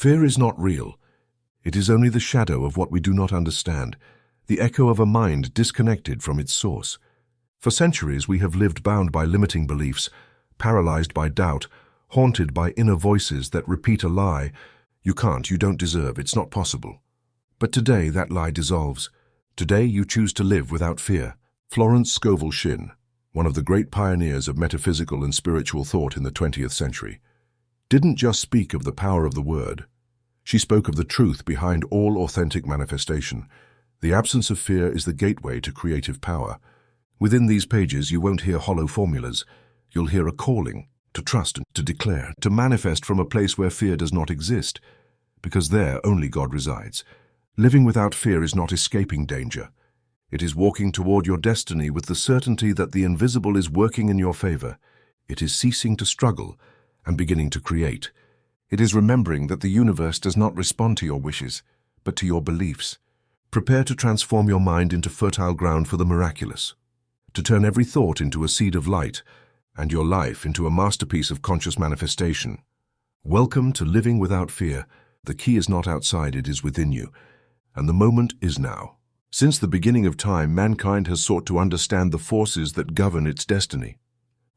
Fear is not real. It is only the shadow of what we do not understand, the echo of a mind disconnected from its source. For centuries we have lived bound by limiting beliefs, paralyzed by doubt, haunted by inner voices that repeat a lie. You can't, you don't deserve, it's not possible. But today that lie dissolves. Today you choose to live without fear. Florence Scovel Shinn, one of the great pioneers of metaphysical and spiritual thought in the 20th century, didn't just speak of the power of the word. She spoke of the truth behind all authentic manifestation. The absence of fear is the gateway to creative power. Within these pages you won't hear hollow formulas. You'll hear a calling to trust and to declare, to manifest from a place where fear does not exist, because there only God resides. Living without fear is not escaping danger. It is walking toward your destiny with the certainty that the invisible is working in your favor. It is ceasing to struggle and beginning to create. It is remembering that the universe does not respond to your wishes, but to your beliefs. Prepare to transform your mind into fertile ground for the miraculous, to turn every thought into a seed of light and your life into a masterpiece of conscious manifestation. Welcome to living without fear. The key is not outside, it is within you, and the moment is now. Since the beginning of time, mankind has sought to understand the forces that govern its destiny.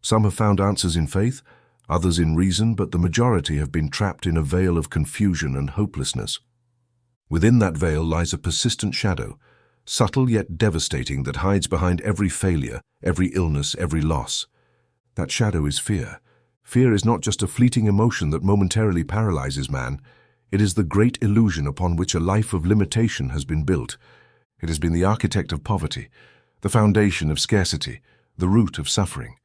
Some have found answers in faith, others in reason, but the majority have been trapped in a veil of confusion and hopelessness. Within that veil lies a persistent shadow, subtle yet devastating, that hides behind every failure, every illness, every loss. That shadow is fear. Fear is not just a fleeting emotion that momentarily paralyzes man. It is the great illusion upon which a life of limitation has been built. It has been the architect of poverty, the foundation of scarcity, the root of suffering.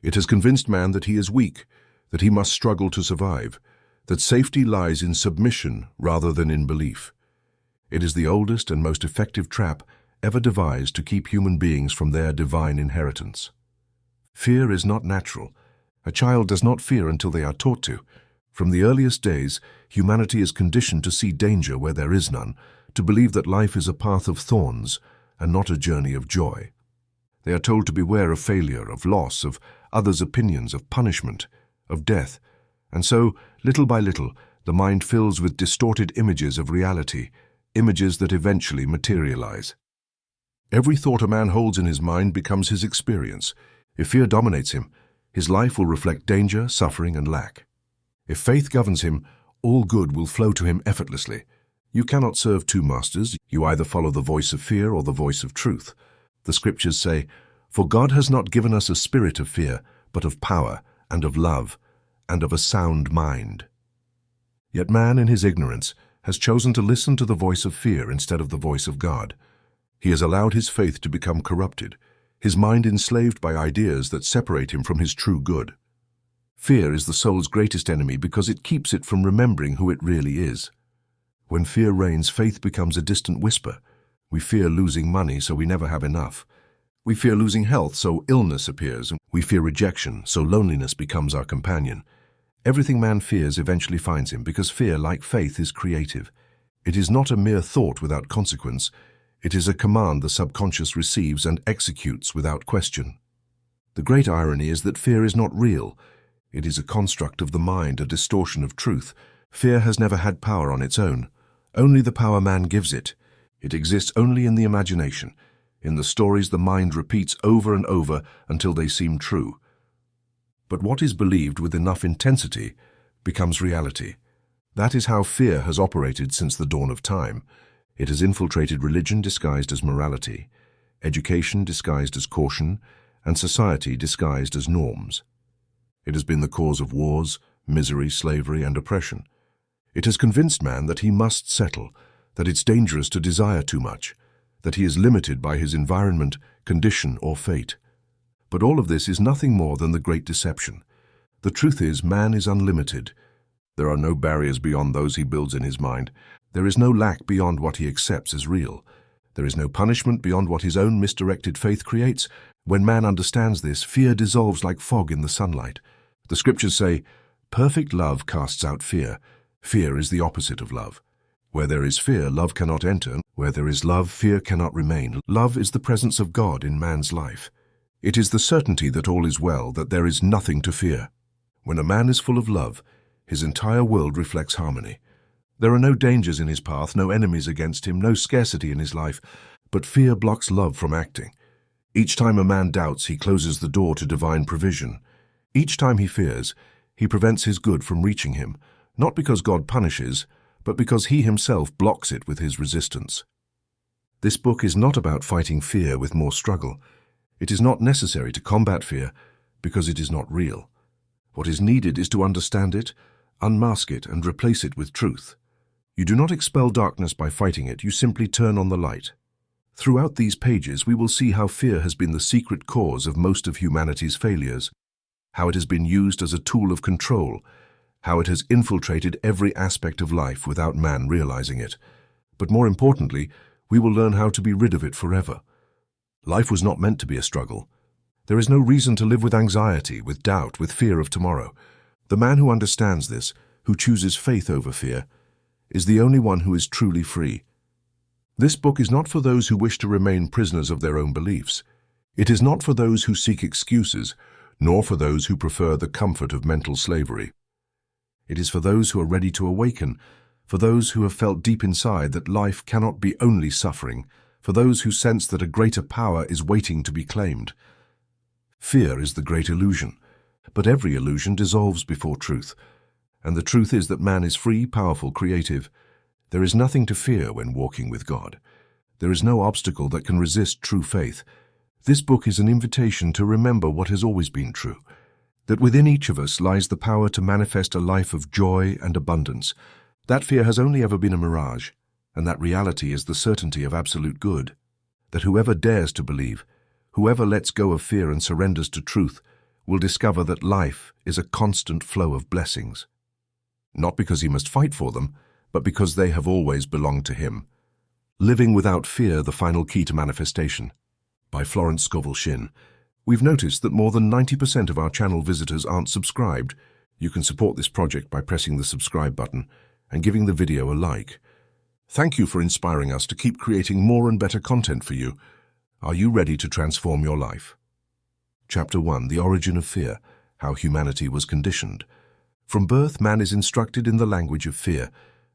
It has convinced man that he is weak, that he must struggle to survive, that safety lies in submission rather than in belief. It is the oldest and most effective trap ever devised to keep human beings from their divine inheritance. Fear is not natural. A child does not fear until they are taught to. From the earliest days, humanity is conditioned to see danger where there is none, to believe that life is a path of thorns and not a journey of joy. They are told to beware of failure, of loss, of others' opinions, of punishment, of death. And so, little by little, the mind fills with distorted images of reality, images that eventually materialize. Every thought a man holds in his mind becomes his experience. If fear dominates him, his life will reflect danger, suffering, and lack. If faith governs him, all good will flow to him effortlessly. You cannot serve two masters. You either follow the voice of fear or the voice of truth. The scriptures say, "For God has not given us a spirit of fear, but of power, and of love, and of a sound mind." Yet man, in his ignorance, has chosen to listen to the voice of fear instead of the voice of God. He has allowed his faith to become corrupted, his mind enslaved by ideas that separate him from his true good. Fear is the soul's greatest enemy because it keeps it from remembering who it really is. When fear reigns, faith becomes a distant whisper. We fear losing money, so we never have enough. We fear losing health, so illness appears. We fear rejection, so loneliness becomes our companion. Everything man fears eventually finds him, because fear, like faith, is creative. It is not a mere thought without consequence. It is a command the subconscious receives and executes without question. The great irony is that fear is not real. It is a construct of the mind, a distortion of truth. Fear has never had power on its own. Only the power man gives it. It exists only in the imagination, in the stories the mind repeats over and over until they seem true. But what is believed with enough intensity becomes reality. That is how fear has operated since the dawn of time. It has infiltrated religion disguised as morality, education disguised as caution, and society disguised as norms. It has been the cause of wars, misery, slavery, and oppression. It has convinced man that he must settle, that it's dangerous to desire too much, that he is limited by his environment, condition, or fate. But all of this is nothing more than the great deception. The truth is, man is unlimited. There are no barriers beyond those he builds in his mind. There is no lack beyond what he accepts as real. There is no punishment beyond what his own misdirected faith creates. When man understands this, fear dissolves like fog in the sunlight. The scriptures say, "Perfect love casts out fear." Fear is the opposite of love. Where there is fear, love cannot enter. Where there is love, fear cannot remain. Love is the presence of God in man's life. It is the certainty that all is well, that there is nothing to fear. When a man is full of love, his entire world reflects harmony. There are no dangers in his path, no enemies against him, no scarcity in his life, but fear blocks love from acting. Each time a man doubts, he closes the door to divine provision. Each time he fears, he prevents his good from reaching him, not because God punishes, but because he himself blocks it with his resistance. This book is not about fighting fear with more struggle. It is not necessary to combat fear, because it is not real. What is needed is to understand it, unmask it, and replace it with truth. You do not expel darkness by fighting it, you simply turn on the light. Throughout these pages, we will see how fear has been the secret cause of most of humanity's failures, how it has been used as a tool of control, how it has infiltrated every aspect of life without man realizing it. But more importantly, we will learn how to be rid of it forever. Life was not meant to be a struggle. There is no reason to live with anxiety, with doubt, with fear of tomorrow. The man who understands this, who chooses faith over fear, is the only one who is truly free. This book is not for those who wish to remain prisoners of their own beliefs. It is not for those who seek excuses, nor for those who prefer the comfort of mental slavery. It is for those who are ready to awaken, for those who have felt deep inside that life cannot be only suffering, for those who sense that a greater power is waiting to be claimed. Fear is the great illusion, but every illusion dissolves before truth. And the truth is that man is free, powerful, creative. There is nothing to fear when walking with God. There is no obstacle that can resist true faith. This book is an invitation to remember what has always been true, that within each of us lies the power to manifest a life of joy and abundance. That fear has only ever been a mirage, and that reality is the certainty of absolute good. That whoever dares to believe, whoever lets go of fear and surrenders to truth, will discover that life is a constant flow of blessings. Not because he must fight for them, but because they have always belonged to him. Living Without Fear, The Final Key to Manifestation, by Florence Scovel Shinn. We've noticed that more than 90% of our channel visitors aren't subscribed. You can support this project by pressing the subscribe button and giving the video a like. Thank you for inspiring us to keep creating more and better content for you. Are you ready to transform your life? Chapter 1. The Origin of Fear, How Humanity Was Conditioned. From birth, man is instructed in the language of fear.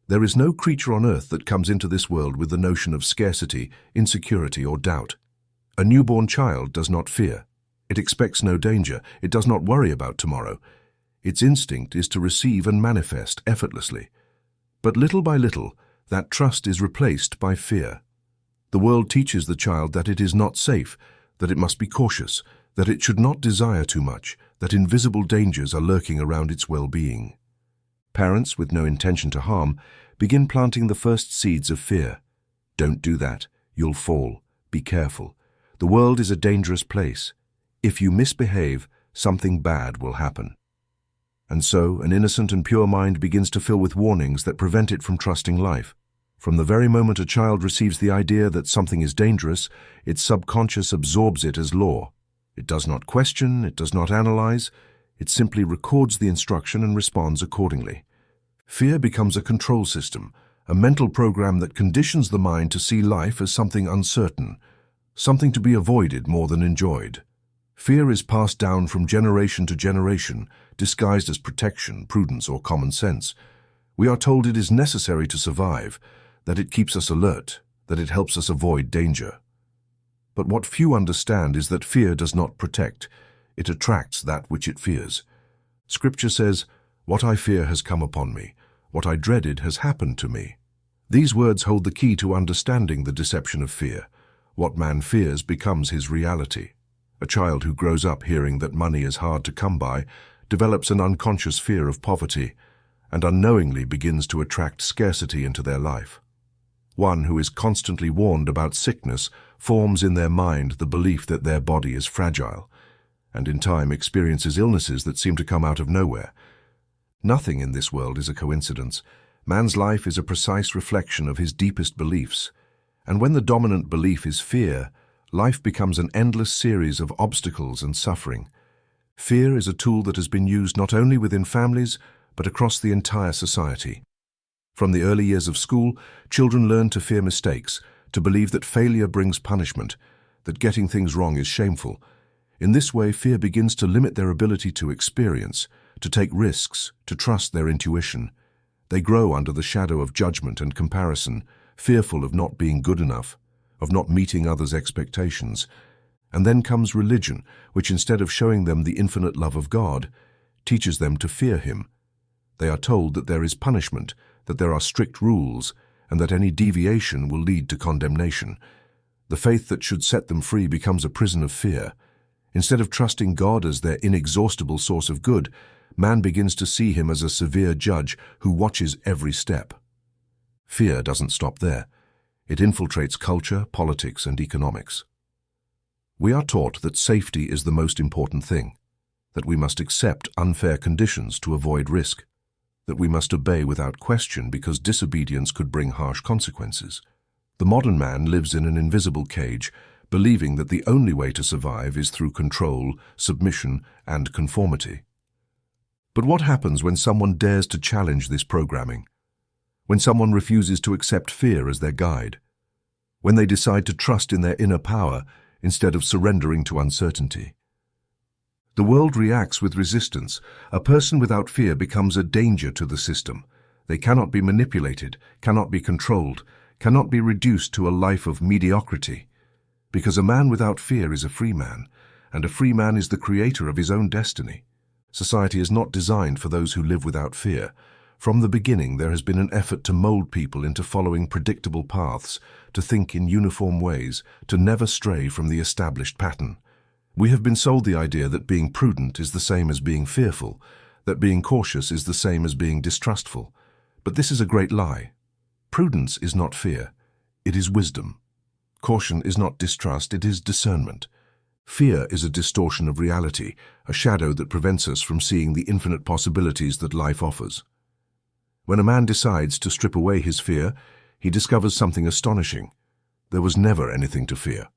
There is no creature on earth that comes into this world with the notion of scarcity, insecurity, or doubt. A newborn child does not fear. It expects no danger. It does not worry about tomorrow. Its instinct is to receive and manifest effortlessly. But little by little, that trust is replaced by fear. The world teaches the child that it is not safe, that it must be cautious, that it should not desire too much, that invisible dangers are lurking around its well-being. Parents, with no intention to harm, begin planting the first seeds of fear. Don't do that. You'll fall. Be careful. The world is a dangerous place. If you misbehave, something bad will happen. And so, an innocent and pure mind begins to fill with warnings that prevent it from trusting life. From the very moment a child receives the idea that something is dangerous, its subconscious absorbs it as law. It does not question, it does not analyze, it simply records the instruction and responds accordingly. Fear becomes a control system, a mental program that conditions the mind to see life as something uncertain, something to be avoided more than enjoyed. Fear is passed down from generation to generation, disguised as protection, prudence, or common sense. We are told it is necessary to survive, that it keeps us alert, that it helps us avoid danger. But what few understand is that fear does not protect. It attracts that which it fears. Scripture says, "What I fear has come upon me. What I dreaded has happened to me." These words hold the key to understanding the deception of fear. What man fears becomes his reality. A child who grows up hearing that money is hard to come by develops an unconscious fear of poverty and unknowingly begins to attract scarcity into their life. One who is constantly warned about sickness forms in their mind the belief that their body is fragile, and in time experiences illnesses that seem to come out of nowhere. Nothing in this world is a coincidence. Man's life is a precise reflection of his deepest beliefs, and when the dominant belief is fear, life becomes an endless series of obstacles and suffering. Fear is a tool that has been used not only within families, but across the entire society. From the early years of school, children learn to fear mistakes, to believe that failure brings punishment, that getting things wrong is shameful. In this way, fear begins to limit their ability to experience, to take risks, to trust their intuition. They grow under the shadow of judgment and comparison, fearful of not being good enough, of not meeting others' expectations. And then comes religion, which instead of showing them the infinite love of God, teaches them to fear Him. They are told that there is punishment, that there are strict rules, and that any deviation will lead to condemnation. The faith that should set them free becomes a prison of fear. Instead of trusting God as their inexhaustible source of good, man begins to see Him as a severe judge who watches every step. Fear doesn't stop there. It infiltrates culture, politics, and economics. We are taught that safety is the most important thing, that we must accept unfair conditions to avoid risk, that we must obey without question because disobedience could bring harsh consequences. The modern man lives in an invisible cage, believing that the only way to survive is through control, submission, and conformity. But what happens when someone dares to challenge this programming? When someone refuses to accept fear as their guide? When they decide to trust in their inner power instead of surrendering to uncertainty? The world reacts with resistance. A person without fear becomes a danger to the system. They cannot be manipulated, cannot be controlled, cannot be reduced to a life of mediocrity. Because a man without fear is a free man, and a free man is the creator of his own destiny. Society is not designed for those who live without fear. From the beginning, there has been an effort to mold people into following predictable paths, to think in uniform ways, to never stray from the established pattern. We have been sold the idea that being prudent is the same as being fearful, that being cautious is the same as being distrustful. But this is a great lie. Prudence is not fear, it is wisdom. Caution is not distrust, it is discernment. Fear is a distortion of reality, a shadow that prevents us from seeing the infinite possibilities that life offers. When a man decides to strip away his fear, he discovers something astonishing. There was never anything to fear.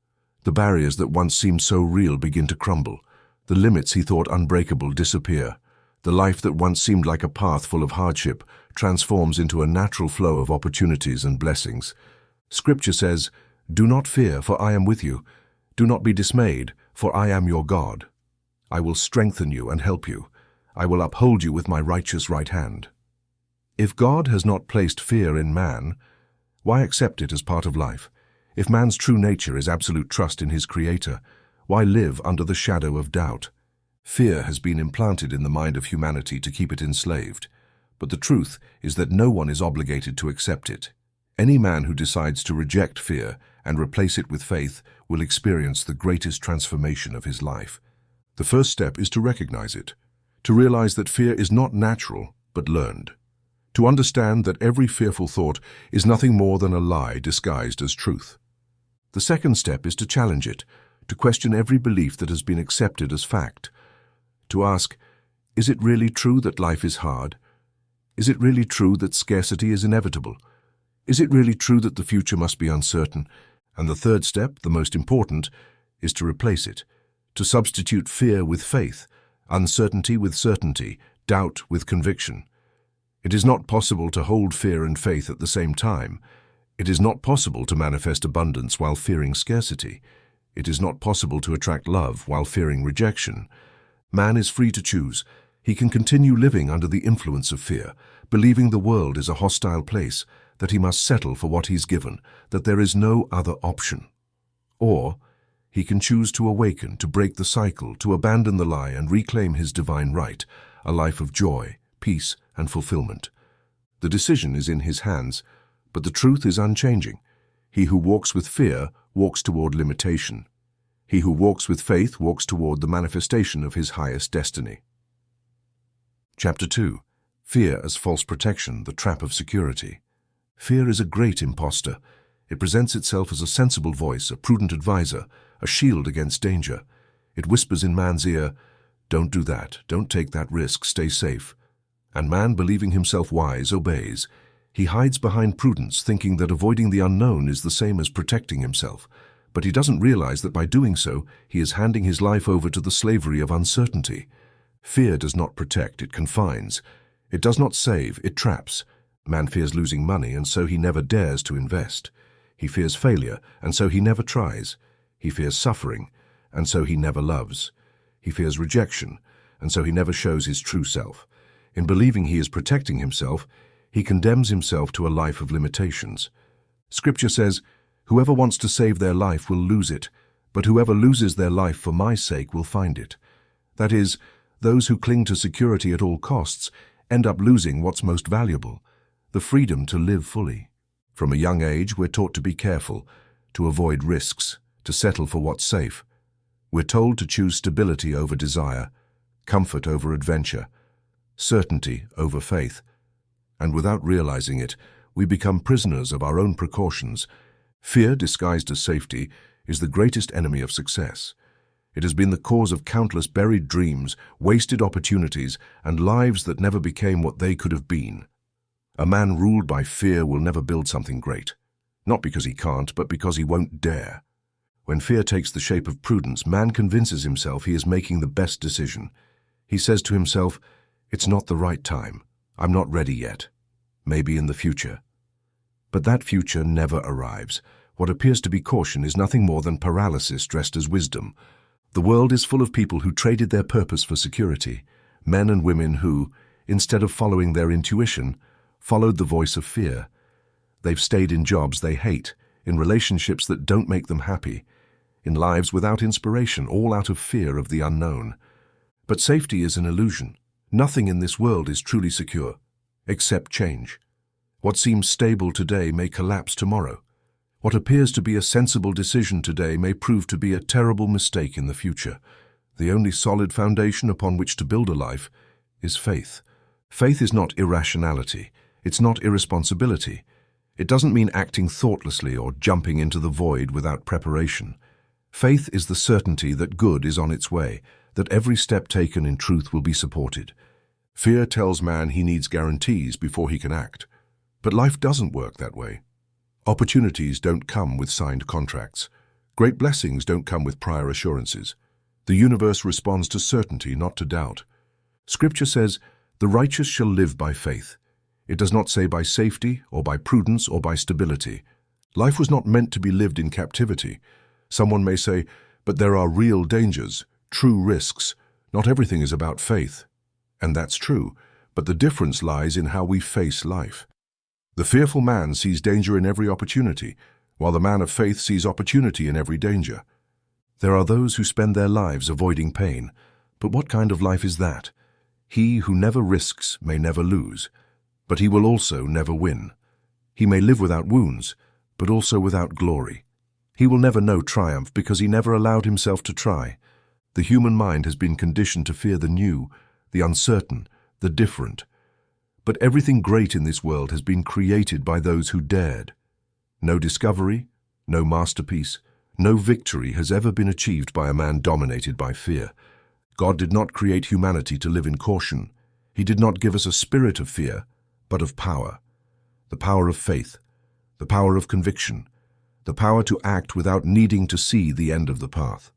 The barriers that once seemed so real begin to crumble. The limits he thought unbreakable disappear. The life that once seemed like a path full of hardship transforms into a natural flow of opportunities and blessings. Scripture says, "Do not fear, for I am with you. Do not be dismayed, for I am your God. I will strengthen you and help you. I will uphold you with my righteous right hand." If God has not placed fear in man, why accept it as part of life? If man's true nature is absolute trust in his Creator, why live under the shadow of doubt? Fear has been implanted in the mind of humanity to keep it enslaved. But the truth is that no one is obligated to accept it. Any man who decides to reject fear and replace it with faith will experience the greatest transformation of his life. The first step is to recognize it, to realize that fear is not natural, but learned. To understand that every fearful thought is nothing more than a lie disguised as truth. The second step is to challenge it, to question every belief that has been accepted as fact. To ask, is it really true that life is hard? Is it really true that scarcity is inevitable? Is it really true that the future must be uncertain? And the third step, the most important, is to replace it, to substitute fear with faith, uncertainty with certainty, doubt with conviction. It is not possible to hold fear and faith at the same time. It is not possible to manifest abundance while fearing scarcity. It is not possible to attract love while fearing rejection. Man is free to choose. He can continue living under the influence of fear, believing the world is a hostile place, that he must settle for what he's given, that there is no other option. Or he can choose to awaken, to break the cycle, to abandon the lie and reclaim his divine right, a life of joy, peace, and fulfillment. The decision is in his hands, but the truth is unchanging. He who walks with fear walks toward limitation. He who walks with faith walks toward the manifestation of his highest destiny. Chapter 2. Fear as false protection, the trap of security. Fear is a great impostor. It presents itself as a sensible voice, a prudent advisor, a shield against danger. It whispers in man's ear, "Don't do that, don't take that risk, stay safe." And man, believing himself wise, obeys. He hides behind prudence, thinking that avoiding the unknown is the same as protecting himself. But he doesn't realize that by doing so, he is handing his life over to the slavery of uncertainty. Fear does not protect, it confines. It does not save, it traps. Man fears losing money, and so he never dares to invest. He fears failure, and so he never tries. He fears suffering, and so he never loves. He fears rejection, and so he never shows his true self. In believing he is protecting himself, he condemns himself to a life of limitations. Scripture says, "Whoever wants to save their life will lose it, but whoever loses their life for my sake will find it." That is, those who cling to security at all costs end up losing what's most valuable, the freedom to live fully. From a young age, we're taught to be careful, to avoid risks, to settle for what's safe. We're told to choose stability over desire, comfort over adventure, certainty over faith. And without realizing it, we become prisoners of our own precautions. Fear, disguised as safety, is the greatest enemy of success. It has been the cause of countless buried dreams, wasted opportunities, and lives that never became what they could have been. A man ruled by fear will never build something great, not because he can't, but because he won't dare. When fear takes the shape of prudence, man convinces himself he is making the best decision. He says to himself, "It's not the right time. I'm not ready yet. Maybe in the future." But that future never arrives. What appears to be caution is nothing more than paralysis dressed as wisdom. The world is full of people who traded their purpose for security, men and women who, instead of following their intuition, followed the voice of fear. They've stayed in jobs they hate, in relationships that don't make them happy, in lives without inspiration, all out of fear of the unknown. But safety is an illusion. Nothing in this world is truly secure, except change. What seems stable today may collapse tomorrow. What appears to be a sensible decision today may prove to be a terrible mistake in the future. The only solid foundation upon which to build a life is faith. Faith is not irrationality. It's not irresponsibility. It doesn't mean acting thoughtlessly or jumping into the void without preparation. Faith is the certainty that good is on its way, that every step taken in truth will be supported. Fear tells man he needs guarantees before he can act. But life doesn't work that way. Opportunities don't come with signed contracts. Great blessings don't come with prior assurances. The universe responds to certainty, not to doubt. Scripture says, "The righteous shall live by faith." It does not say by safety, or by prudence, or by stability. Life was not meant to be lived in captivity. Someone may say, "But there are real dangers, true risks. Not everything is about faith." And that's true, but the difference lies in how we face life. The fearful man sees danger in every opportunity, while the man of faith sees opportunity in every danger. There are those who spend their lives avoiding pain, but what kind of life is that? He who never risks may never lose, but he will also never win. He may live without wounds, but also without glory. He will never know triumph because he never allowed himself to try. The human mind has been conditioned to fear the new, the uncertain, the different. But everything great in this world has been created by those who dared. No discovery, no masterpiece, no victory has ever been achieved by a man dominated by fear. God did not create humanity to live in caution. He did not give us a spirit of fear, but of power. The power of faith, the power of conviction, the power to act without needing to see the end of the path.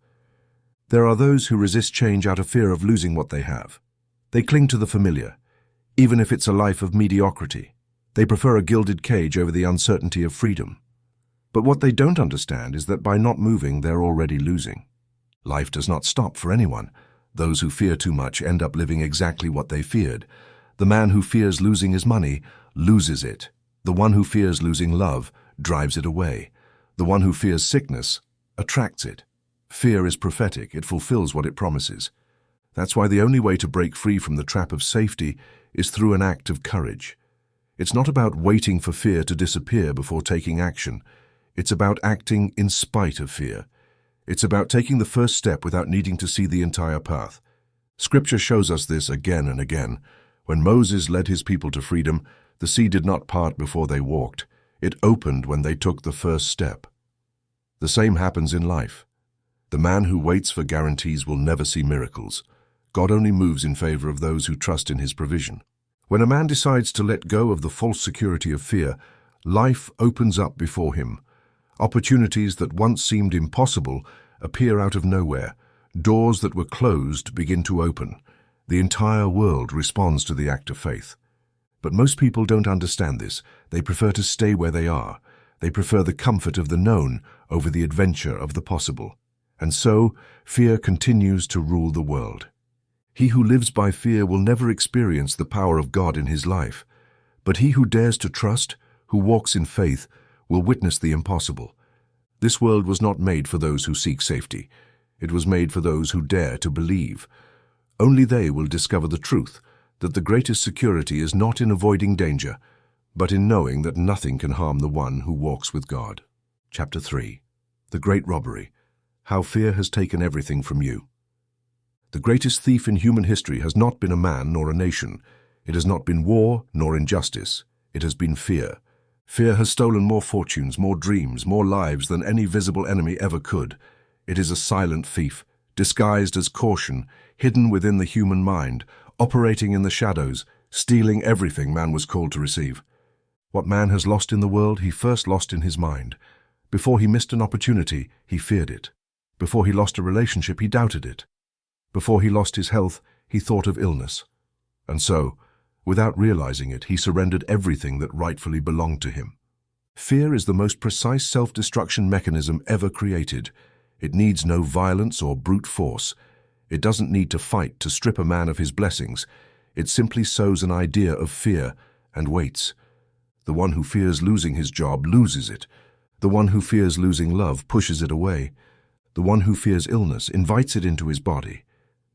There are those who resist change out of fear of losing what they have. They cling to the familiar, even if it's a life of mediocrity. They prefer a gilded cage over the uncertainty of freedom. But what they don't understand is that by not moving, they're already losing. Life does not stop for anyone. Those who fear too much end up living exactly what they feared. The man who fears losing his money loses it. The one who fears losing love drives it away. The one who fears sickness attracts it. Fear is prophetic. It fulfills what it promises. That's why the only way to break free from the trap of safety is through an act of courage. It's not about waiting for fear to disappear before taking action. It's about acting in spite of fear. It's about taking the first step without needing to see the entire path. Scripture shows us this again and again. When Moses led his people to freedom, the sea did not part before they walked. It opened when they took the first step. The same happens in life. The man who waits for guarantees will never see miracles. God only moves in favor of those who trust in his provision. When a man decides to let go of the false security of fear, life opens up before him. Opportunities that once seemed impossible appear out of nowhere. Doors that were closed begin to open. The entire world responds to the act of faith. But most people don't understand this. They prefer to stay where they are. They prefer the comfort of the known over the adventure of the possible. And so, fear continues to rule the world. He who lives by fear will never experience the power of God in his life. But he who dares to trust, who walks in faith, will witness the impossible. This world was not made for those who seek safety. It was made for those who dare to believe. Only they will discover the truth, that the greatest security is not in avoiding danger, but in knowing that nothing can harm the one who walks with God. Chapter 3. The Great Robbery. How Fear Has Taken Everything from You. The greatest thief in human history has not been a man nor a nation. It has not been war nor injustice. It has been fear. Fear has stolen more fortunes, more dreams, more lives than any visible enemy ever could. It is a silent thief, disguised as caution, hidden within the human mind, operating in the shadows, stealing everything man was called to receive. What man has lost in the world, he first lost in his mind. Before he missed an opportunity, he feared it. Before he lost a relationship, he doubted it. Before he lost his health, he thought of illness. And so, without realizing it, he surrendered everything that rightfully belonged to him. Fear is the most precise self-destruction mechanism ever created. It needs no violence or brute force. It doesn't need to fight to strip a man of his blessings. It simply sows an idea of fear and waits. The one who fears losing his job loses it. The one who fears losing love pushes it away. The one who fears illness invites it into his body.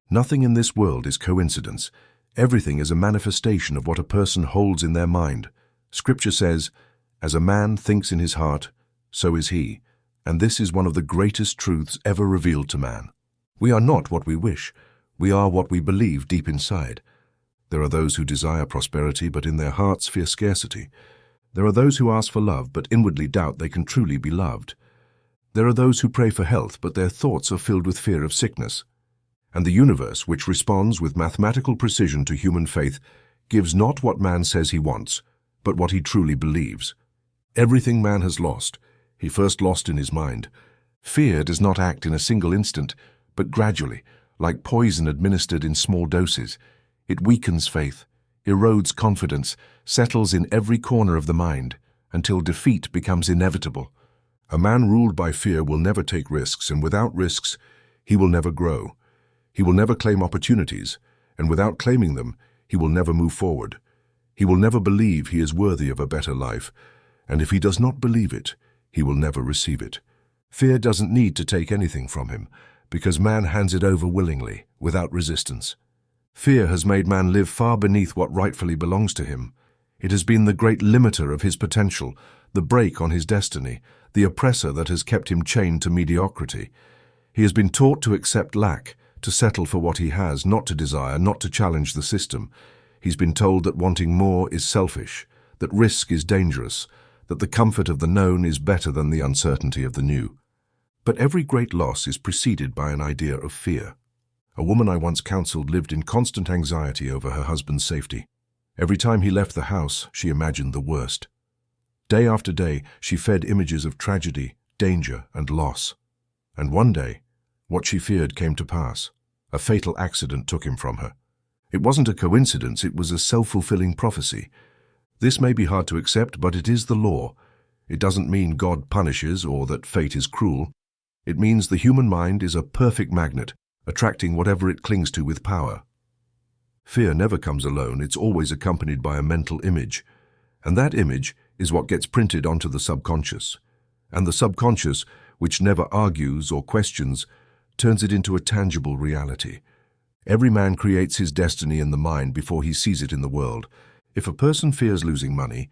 Nothing in this world is coincidence. Everything is a manifestation of what a person holds in their mind. Scripture says, "As a man thinks in his heart, so is he." And this is one of the greatest truths ever revealed to man. We are not what we wish. We are what we believe deep inside. There are those who desire prosperity, but in their hearts fear scarcity. There are those who ask for love, but inwardly doubt they can truly be loved. There are those who pray for health, but their thoughts are filled with fear of sickness. And the universe, which responds with mathematical precision to human faith, gives not what man says he wants, but what he truly believes. Everything man has lost, he first lost in his mind. Fear does not act in a single instant, but gradually, like poison administered in small doses. It weakens faith, erodes confidence, settles in every corner of the mind, until defeat becomes inevitable. A man ruled by fear will never take risks, and without risks, he will never grow. He will never claim opportunities, and without claiming them, he will never move forward. He will never believe he is worthy of a better life, and if he does not believe it, he will never receive it. Fear doesn't need to take anything from him, because man hands it over willingly, without resistance. Fear has made man live far beneath what rightfully belongs to him. It has been the great limiter of his potential, the brake on his destiny, the oppressor that has kept him chained to mediocrity. He has been taught to accept lack, to settle for what he has, not to desire, not to challenge the system. He's been told that wanting more is selfish, that risk is dangerous, that the comfort of the known is better than the uncertainty of the new. But every great loss is preceded by an idea of fear. A woman I once counseled lived in constant anxiety over her husband's safety. Every time he left the house, she imagined the worst. Day after day, she fed images of tragedy, danger, and loss. And one day, what she feared came to pass. A fatal accident took him from her. It wasn't a coincidence, it was a self-fulfilling prophecy. This may be hard to accept, but it is the law. It doesn't mean God punishes or that fate is cruel. It means the human mind is a perfect magnet, attracting whatever it clings to with power. Fear never comes alone, it's always accompanied by a mental image. And that image is what gets printed onto the subconscious. And the subconscious, which never argues or questions, turns it into a tangible reality. Every man creates his destiny in the mind before he sees it in the world. If a person fears losing money,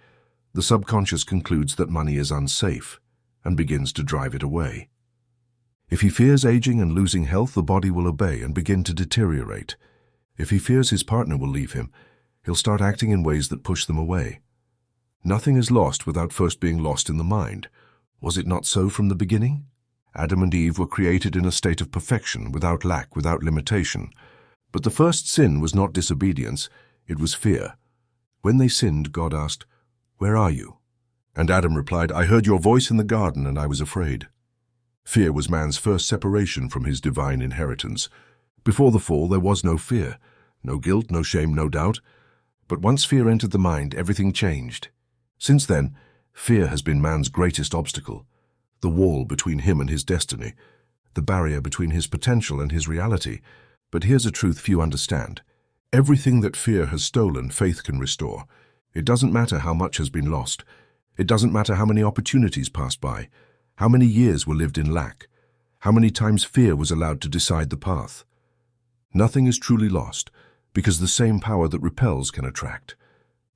the subconscious concludes that money is unsafe and begins to drive it away. If he fears aging and losing health, the body will obey and begin to deteriorate. If he fears his partner will leave him, he'll start acting in ways that push them away. Nothing is lost without first being lost in the mind. Was it not so from the beginning? Adam and Eve were created in a state of perfection, without lack, without limitation. But the first sin was not disobedience, it was fear. When they sinned, God asked, "Where are you?" And Adam replied, "I heard your voice in the garden and I was afraid." Fear was man's first separation from his divine inheritance. Before the fall, there was no fear, no guilt, no shame, no doubt. But once fear entered the mind, everything changed. Since then, fear has been man's greatest obstacle, the wall between him and his destiny, the barrier between his potential and his reality. But here's a truth few understand. Everything that fear has stolen, faith can restore. It doesn't matter how much has been lost. It doesn't matter how many opportunities passed by, how many years were lived in lack, how many times fear was allowed to decide the path. Nothing is truly lost, because the same power that repels can attract.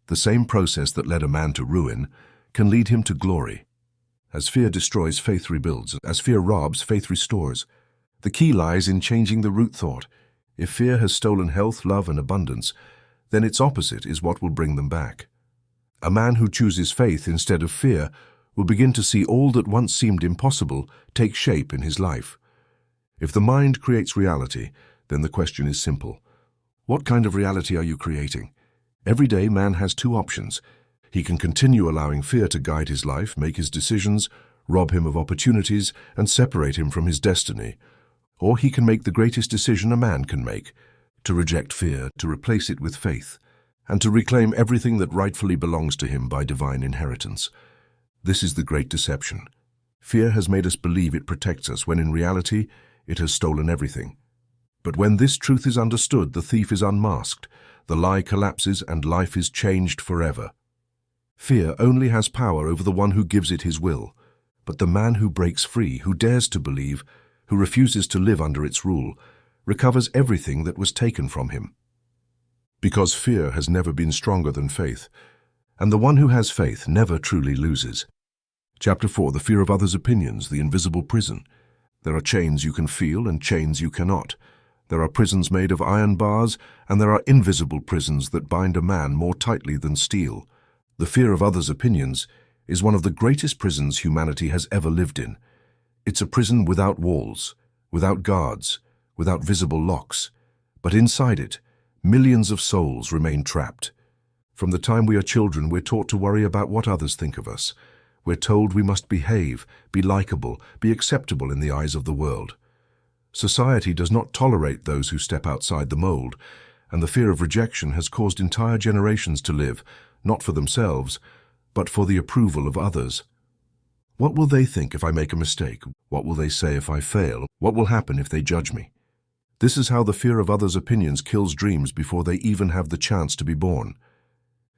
The same process that led a man to ruin can lead him to glory. As fear destroys, faith rebuilds. As fear robs, faith restores. The key lies in changing the root thought. If fear has stolen health, love, and abundance, then its opposite is what will bring them back. A man who chooses faith instead of fear will begin to see all that once seemed impossible take shape in his life. If the mind creates reality, then the question is simple. What kind of reality are you creating? Every day, man has two options. He can continue allowing fear to guide his life, make his decisions, rob him of opportunities, and separate him from his destiny. Or he can make the greatest decision a man can make, to reject fear, to replace it with faith, and to reclaim everything that rightfully belongs to him by divine inheritance. This is the great deception. Fear has made us believe it protects us, when in reality, it has stolen everything. But when this truth is understood, the thief is unmasked, the lie collapses, and life is changed forever. Fear only has power over the one who gives it his will, but the man who breaks free, who dares to believe, who refuses to live under its rule, recovers everything that was taken from him. Because fear has never been stronger than faith, and the one who has faith never truly loses. Chapter 4, the fear of others' opinions, the invisible prison. There are chains you can feel and chains you cannot. There are prisons made of iron bars, and there are invisible prisons that bind a man more tightly than steel. The fear of others' opinions is one of the greatest prisons humanity has ever lived in. It's a prison without walls, without guards, without visible locks. But inside it, millions of souls remain trapped. From the time we are children, we're taught to worry about what others think of us. We're told we must behave, be likable, be acceptable in the eyes of the world. Society does not tolerate those who step outside the mold, and the fear of rejection has caused entire generations to live, not for themselves, but for the approval of others. What will they think if I make a mistake? What will they say if I fail? What will happen if they judge me? This is how the fear of others' opinions kills dreams before they even have the chance to be born.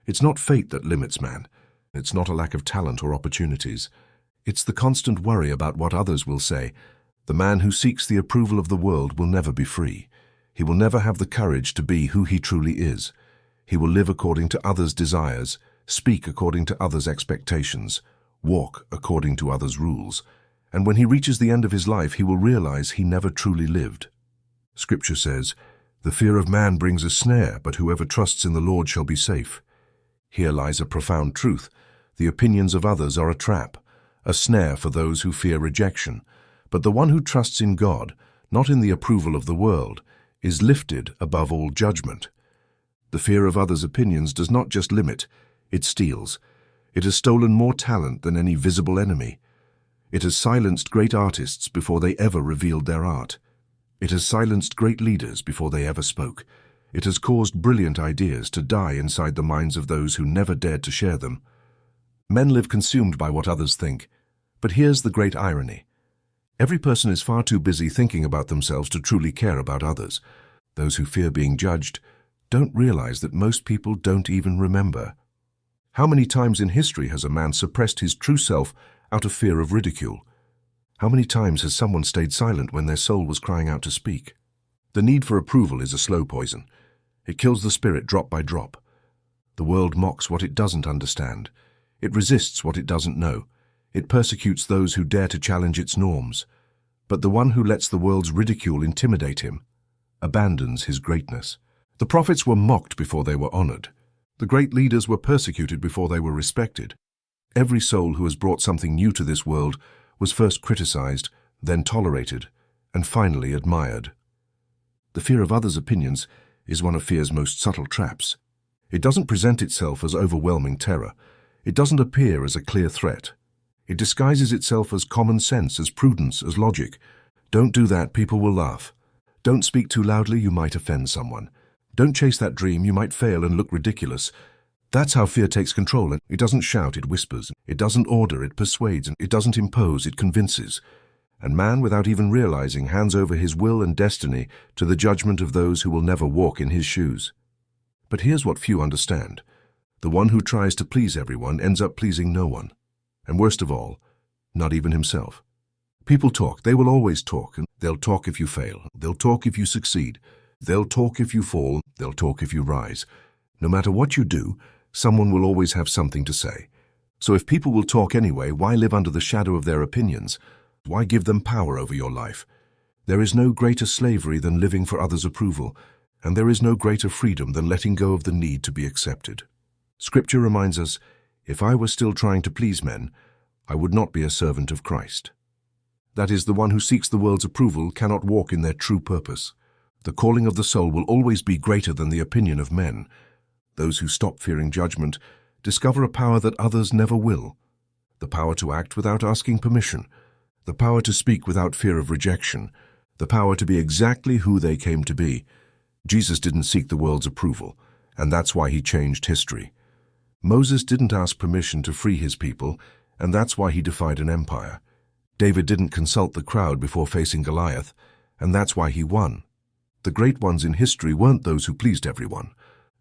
It's not fate that limits man. It's not a lack of talent or opportunities. It's the constant worry about what others will say. The man who seeks the approval of the world will never be free. He will never have the courage to be who he truly is. He will live according to others' desires, speak according to others' expectations, walk according to others' rules. And when he reaches the end of his life, he will realize he never truly lived. Scripture says, "The fear of man brings a snare, but whoever trusts in the Lord shall be safe." Here lies a profound truth. The opinions of others are a trap, a snare for those who fear rejection. But the one who trusts in God, not in the approval of the world, is lifted above all judgment. The fear of others' opinions does not just limit, it steals. It has stolen more talent than any visible enemy. It has silenced great artists before they ever revealed their art. It has silenced great leaders before they ever spoke. It has caused brilliant ideas to die inside the minds of those who never dared to share them. Men live consumed by what others think. But here's the great irony. Every person is far too busy thinking about themselves to truly care about others. Those who fear being judged don't realize that most people don't even remember. How many times in history has a man suppressed his true self out of fear of ridicule? How many times has someone stayed silent when their soul was crying out to speak? The need for approval is a slow poison. It kills the spirit drop by drop. The world mocks what it doesn't understand. It resists what it doesn't know. It persecutes those who dare to challenge its norms. But the one who lets the world's ridicule intimidate him abandons his greatness. The prophets were mocked before they were honored. The great leaders were persecuted before they were respected. Every soul who has brought something new to this world was first criticized, then tolerated, and finally admired. The fear of others' opinions is one of fear's most subtle traps. It doesn't present itself as overwhelming terror. It doesn't appear as a clear threat. It disguises itself as common sense, as prudence, as logic. Don't do that, people will laugh. Don't speak too loudly, you might offend someone. Don't chase that dream, you might fail and look ridiculous. That's how fear takes control. And it doesn't shout, it whispers. It doesn't order, it persuades. And it doesn't impose, it convinces. And man, without even realizing, hands over his will and destiny to the judgment of those who will never walk in his shoes. But here's what few understand. The one who tries to please everyone ends up pleasing no one. And worst of all, not even himself. People talk. They will always talk. And they'll talk if you fail. They'll talk if you succeed. They'll talk if you fall. They'll talk if you rise. No matter what you do, someone will always have something to say. So if people will talk anyway, why live under the shadow of their opinions? Why give them power over your life? There is no greater slavery than living for others' approval, and there is no greater freedom than letting go of the need to be accepted. Scripture reminds us, if I were still trying to please men, I would not be a servant of Christ. That is, the one who seeks the world's approval cannot walk in their true purpose. The calling of the soul will always be greater than the opinion of men. Those who stop fearing judgment discover a power that others never will. The power to act without asking permission. The power to speak without fear of rejection. The power to be exactly who they came to be. Jesus didn't seek the world's approval, and that's why he changed history. Moses didn't ask permission to free his people, and that's why he defied an empire. David didn't consult the crowd before facing Goliath, and that's why he won. The great ones in history weren't those who pleased everyone.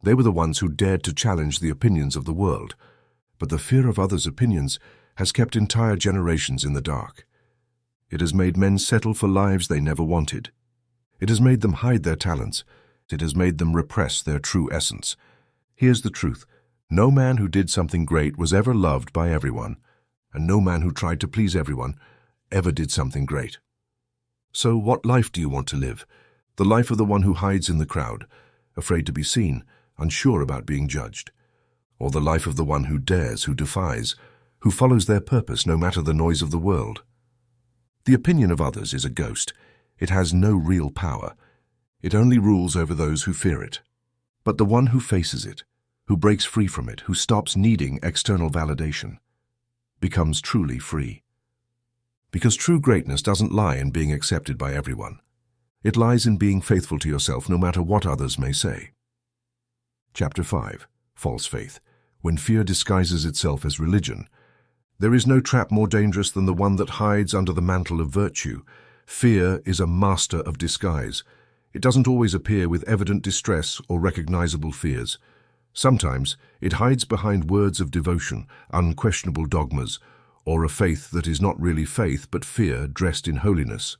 They were the ones who dared to challenge the opinions of the world. But the fear of others' opinions has kept entire generations in the dark. It has made men settle for lives they never wanted. It has made them hide their talents. It has made them repress their true essence. Here's the truth. No man who did something great was ever loved by everyone, and no man who tried to please everyone ever did something great. So what life do you want to live? The life of the one who hides in the crowd, afraid to be seen, unsure about being judged? Or the life of the one who dares, who defies, who follows their purpose no matter the noise of the world? The opinion of others is a ghost. It has no real power. It only rules over those who fear it. But the one who faces it, who breaks free from it, who stops needing external validation, becomes truly free. Because true greatness doesn't lie in being accepted by everyone. It lies in being faithful to yourself no matter what others may say. Chapter 5. False Faith. When fear disguises itself as religion. There is no trap more dangerous than the one that hides under the mantle of virtue. Fear is a master of disguise. It doesn't always appear with evident distress or recognizable fears. Sometimes it hides behind words of devotion, unquestionable dogmas, or a faith that is not really faith but fear dressed in holiness.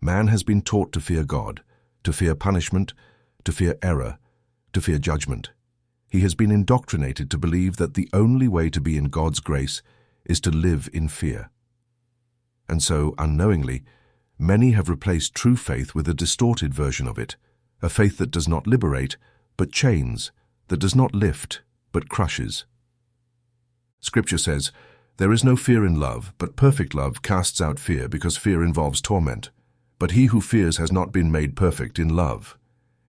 Man has been taught to fear God, to fear punishment, to fear error, to fear judgment. He has been indoctrinated to believe that the only way to be in God's grace is to live in fear. And so, unknowingly, many have replaced true faith with a distorted version of it, a faith that does not liberate, but chains, that does not lift, but crushes. Scripture says, "There is no fear in love, but perfect love casts out fear, because fear involves torment. But he who fears has not been made perfect in love."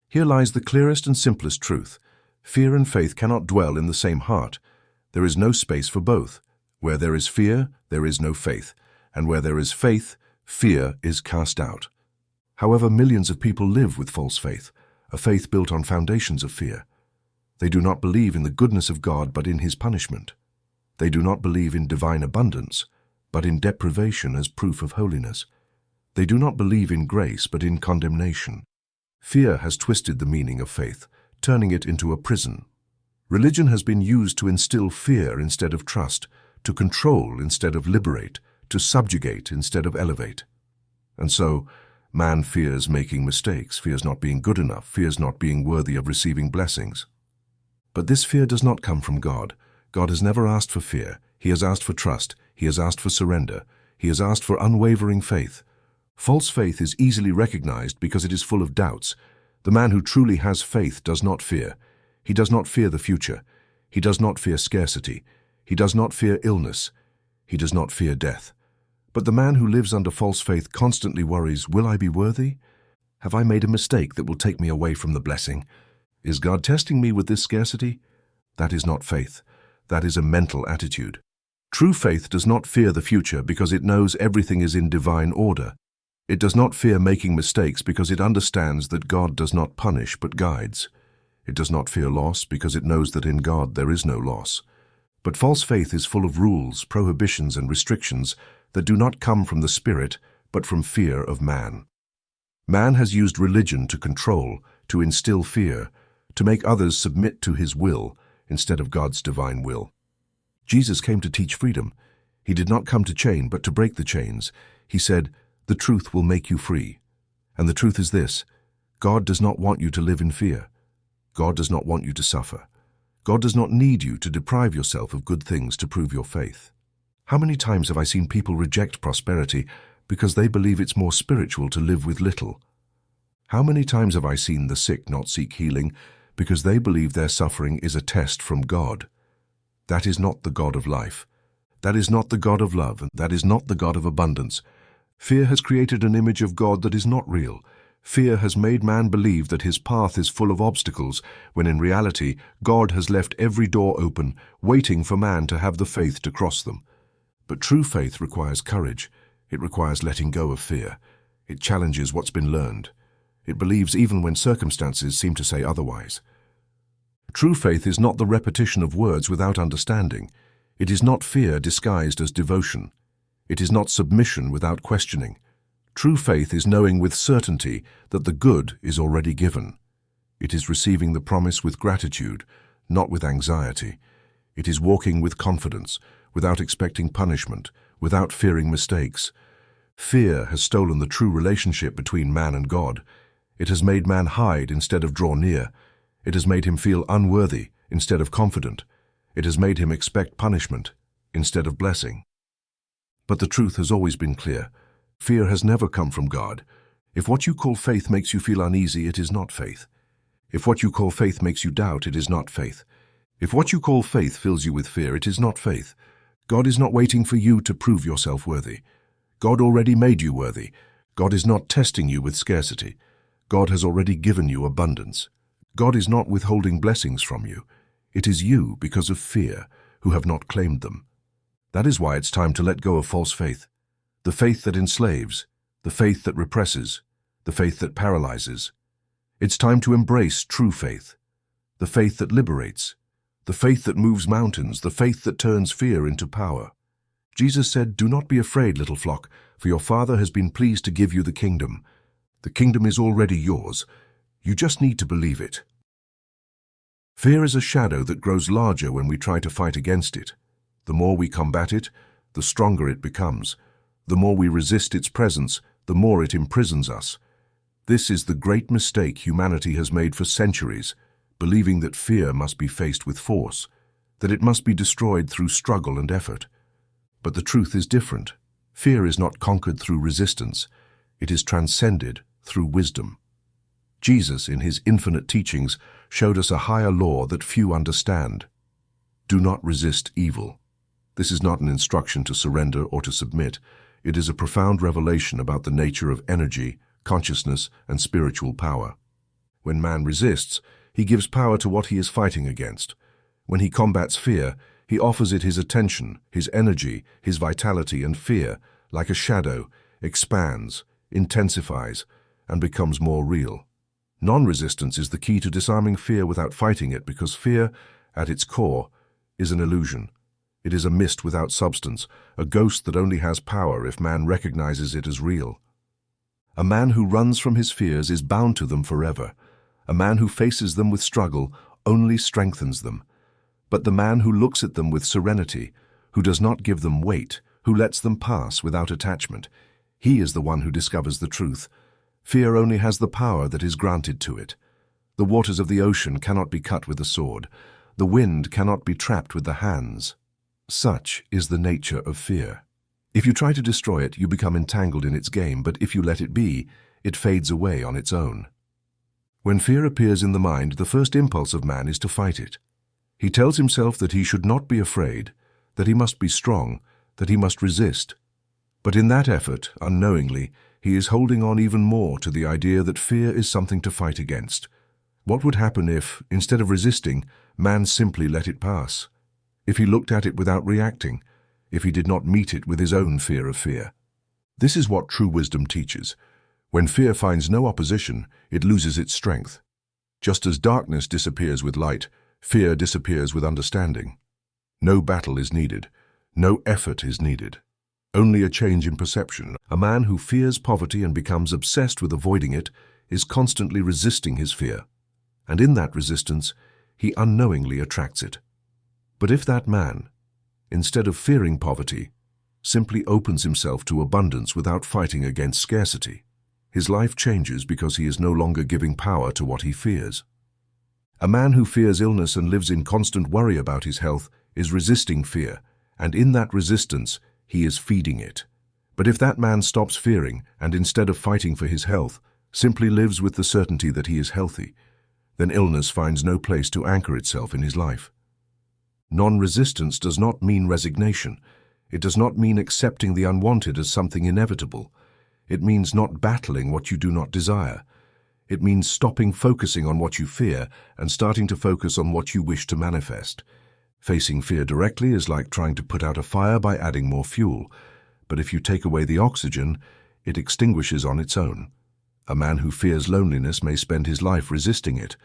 Here lies the clearest and simplest truth. Fear and faith cannot dwell in the same heart. There is no space for both. Where there is fear, there is no faith. And where there is faith, fear is cast out. However, millions of people live with false faith, a faith built on foundations of fear. They do not believe in the goodness of God, but in his punishment. They do not believe in divine abundance, but in deprivation as proof of holiness. They do not believe in grace, but in condemnation. Fear has twisted the meaning of faith, turning it into a prison. Religion has been used to instill fear instead of trust, to control instead of liberate, to subjugate instead of elevate. And so, man fears making mistakes, fears not being good enough, fears not being worthy of receiving blessings. But this fear does not come from God. God has never asked for fear. He has asked for trust. He has asked for surrender. He has asked for unwavering faith. False faith is easily recognized because it is full of doubts. The man who truly has faith does not fear. He does not fear the future. He does not fear scarcity. He does not fear illness. He does not fear death. But the man who lives under false faith constantly worries, will I be worthy? Have I made a mistake that will take me away from the blessing? Is God testing me with this scarcity? That is not faith. That is a mental attitude. True faith does not fear the future because it knows everything is in divine order. It does not fear making mistakes because it understands that God does not punish but guides. It does not fear loss because it knows that in God there is no loss. But false faith is full of rules, prohibitions, and restrictions that do not come from the Spirit, but from fear of man. Man has used religion to control, to instill fear, to make others submit to his will, instead of God's divine will. Jesus came to teach freedom. He did not come to chain, but to break the chains. He said, "The truth will make you free." And the truth is this: God does not want you to live in fear. God does not want you to suffer. God does not need you to deprive yourself of good things to prove your faith. How many times have I seen people reject prosperity because they believe it's more spiritual to live with little? How many times have I seen the sick not seek healing because they believe their suffering is a test from God? That is not the God of life. That is not the God of love, and that is not the God of abundance. Fear has created an image of God that is not real. Fear has made man believe that his path is full of obstacles, when in reality, God has left every door open, waiting for man to have the faith to cross them. But true faith requires courage. It requires letting go of fear. It challenges what's been learned. It believes even when circumstances seem to say otherwise. True faith is not the repetition of words without understanding. It is not fear disguised as devotion. It is not submission without questioning. True faith is knowing with certainty that the good is already given. It is receiving the promise with gratitude, not with anxiety. It is walking with confidence, without expecting punishment, without fearing mistakes. Fear has stolen the true relationship between man and God. It has made man hide instead of draw near. It has made him feel unworthy instead of confident. It has made him expect punishment instead of blessing. But the truth has always been clear. Fear has never come from God. If what you call faith makes you feel uneasy, it is not faith. If what you call faith makes you doubt, it is not faith. If what you call faith fills you with fear, it is not faith. God is not waiting for you to prove yourself worthy. God already made you worthy. God is not testing you with scarcity. God has already given you abundance. God is not withholding blessings from you. It is you, because of fear, who have not claimed them. That is why it's time to let go of false faith. The faith that enslaves, the faith that represses, the faith that paralyzes. It's time to embrace true faith, the faith that liberates, the faith that moves mountains, the faith that turns fear into power. Jesus said, "Do not be afraid, little flock, for your Father has been pleased to give you the kingdom. The kingdom is already yours. You just need to believe it." Fear is a shadow that grows larger when we try to fight against it. The more we combat it, the stronger it becomes. The more we resist its presence, the more it imprisons us. This is the great mistake humanity has made for centuries, believing that fear must be faced with force, that it must be destroyed through struggle and effort. But the truth is different. Fear is not conquered through resistance. It is transcended through wisdom. Jesus, in his infinite teachings, showed us a higher law that few understand. Do not resist evil. This is not an instruction to surrender or to submit. It is a profound revelation about the nature of energy, consciousness, and spiritual power. When man resists, he gives power to what he is fighting against. When he combats fear, he offers it his attention, his energy, his vitality, and fear, like a shadow, expands, intensifies, and becomes more real. Non-resistance is the key to disarming fear without fighting it, because fear, at its core, is an illusion. It is a mist without substance, a ghost that only has power if man recognizes it as real. A man who runs from his fears is bound to them forever. A man who faces them with struggle only strengthens them. But the man who looks at them with serenity, who does not give them weight, who lets them pass without attachment, he is the one who discovers the truth. Fear only has the power that is granted to it. The waters of the ocean cannot be cut with a sword. The wind cannot be trapped with the hands. Such is the nature of fear. If you try to destroy it, you become entangled in its game, but if you let it be, it fades away on its own. When fear appears in the mind, the first impulse of man is to fight it. He tells himself that he should not be afraid, that he must be strong, that he must resist. But in that effort, unknowingly, he is holding on even more to the idea that fear is something to fight against. What would happen if, instead of resisting, man simply let it pass? If he looked at it without reacting, if he did not meet it with his own fear of fear? This is what true wisdom teaches. When fear finds no opposition, it loses its strength. Just as darkness disappears with light, fear disappears with understanding. No battle is needed. No effort is needed. Only a change in perception. A man who fears poverty and becomes obsessed with avoiding it is constantly resisting his fear. And in that resistance, he unknowingly attracts it. But if that man, instead of fearing poverty, simply opens himself to abundance without fighting against scarcity, his life changes because he is no longer giving power to what he fears. A man who fears illness and lives in constant worry about his health is resisting fear, and in that resistance, he is feeding it. But if that man stops fearing and instead of fighting for his health, simply lives with the certainty that he is healthy, then illness finds no place to anchor itself in his life. Non-resistance does not mean resignation. It does not mean accepting the unwanted as something inevitable. It means not battling what you do not desire. It means stopping focusing on what you fear and starting to focus on what you wish to manifest. Facing fear directly is like trying to put out a fire by adding more fuel. But if you take away the oxygen, it extinguishes on its own. A man who fears loneliness may spend his life resisting it.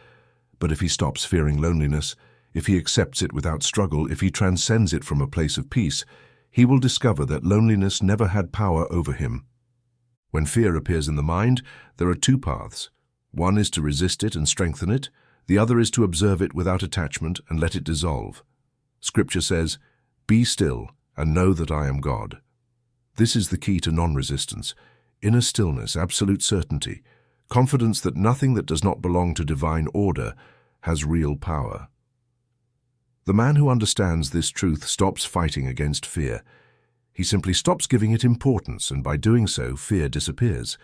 But if he stops fearing loneliness, if he accepts it without struggle, if he transcends it from a place of peace, he will discover that loneliness never had power over him. When fear appears in the mind, there are two paths. One is to resist it and strengthen it. The other is to observe it without attachment and let it dissolve. Scripture says, "Be still and know that I am God." This is the key to non-resistance. Inner stillness, absolute certainty, confidence that nothing that does not belong to divine order has real power. The man who understands this truth stops fighting against fear. He simply stops giving it importance, and by doing so, fear disappears.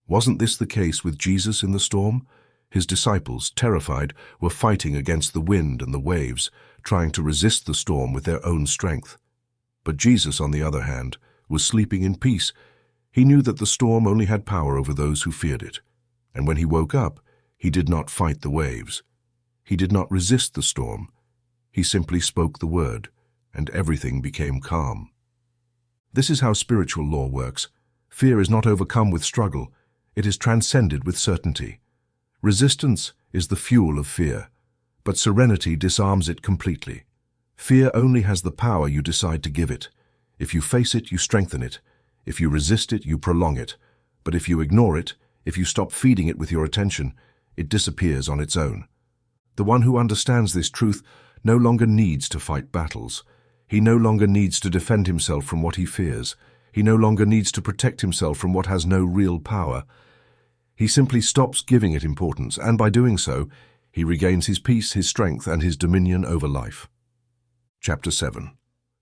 Wasn't this the case with Jesus in the storm? His disciples, terrified, were fighting against the wind and the waves, trying to resist the storm with their own strength. But Jesus, on the other hand, was sleeping in peace. He knew that the storm only had power over those who feared it. And when he woke up, he did not fight the waves. He did not resist the storm. He simply spoke the word, and everything became calm. This is how spiritual law works. Fear is not overcome with struggle. It is transcended with certainty. Resistance is the fuel of fear, but serenity disarms it completely. Fear only has the power you decide to give it. If you face it, you strengthen it. If you resist it, you prolong it. But if you ignore it, if you stop feeding it with your attention, it disappears on its own. The one who understands this truth no longer needs to fight battles. He no longer needs to defend himself from what he fears. He no longer needs to protect himself from what has no real power. He simply stops giving it importance, and by doing so, he regains his peace, his strength, and his dominion over life. Chapter 7.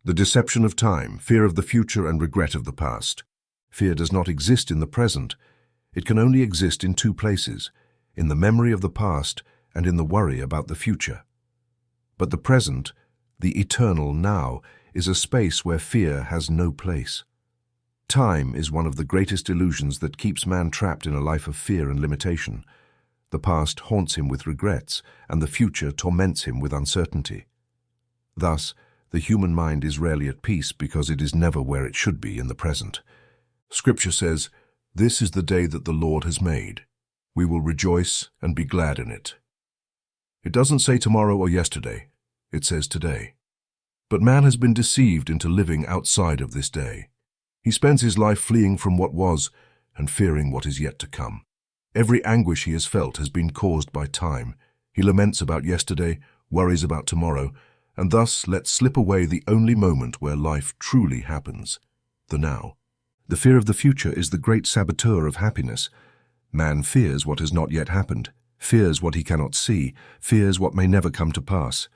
The deception of time, fear of the future, and regret of the past. Fear does not exist in the present. It can only exist in two places, in the memory of the past and in the worry about the future. But the present, the eternal now, is a space where fear has no place. Time is one of the greatest illusions that keeps man trapped in a life of fear and limitation. The past haunts him with regrets, and the future torments him with uncertainty. Thus, the human mind is rarely at peace because it is never where it should be in the present. Scripture says, "This is the day that the Lord has made. We will rejoice and be glad in it." It doesn't say tomorrow or yesterday. It says today. But man has been deceived into living outside of this day. He spends his life fleeing from what was and fearing what is yet to come. Every anguish he has felt has been caused by time. He laments about yesterday, worries about tomorrow, and thus lets slip away the only moment where life truly happens, the now. The fear of the future is the great saboteur of happiness. Man fears what has not yet happened, fears what he cannot see, fears what may never come to pass.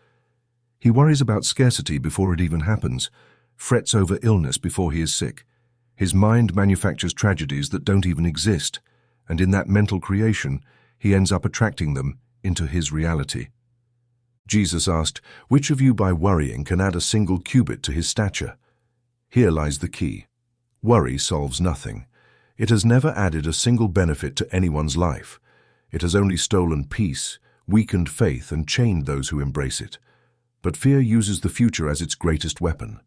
He worries about scarcity before it even happens, frets over illness before he is sick. His mind manufactures tragedies that don't even exist, and in that mental creation, he ends up attracting them into his reality. Jesus asked, "Which of you by worrying can add a single cubit to his stature?" Here lies the key. Worry solves nothing. It has never added a single benefit to anyone's life. It has only stolen peace, weakened faith, and chained those who embrace it. But fear uses the future as its greatest weapon.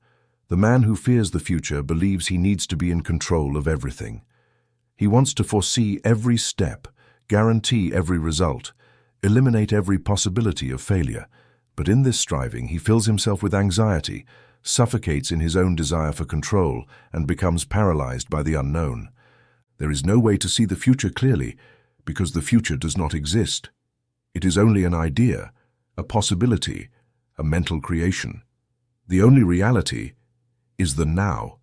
The man who fears the future believes he needs to be in control of everything. He wants to foresee every step, guarantee every result, eliminate every possibility of failure. But in this striving, he fills himself with anxiety, suffocates in his own desire for control, and becomes paralyzed by the unknown. There is no way to see the future clearly, because the future does not exist. It is only an idea, a possibility, a mental creation. The only reality is the now.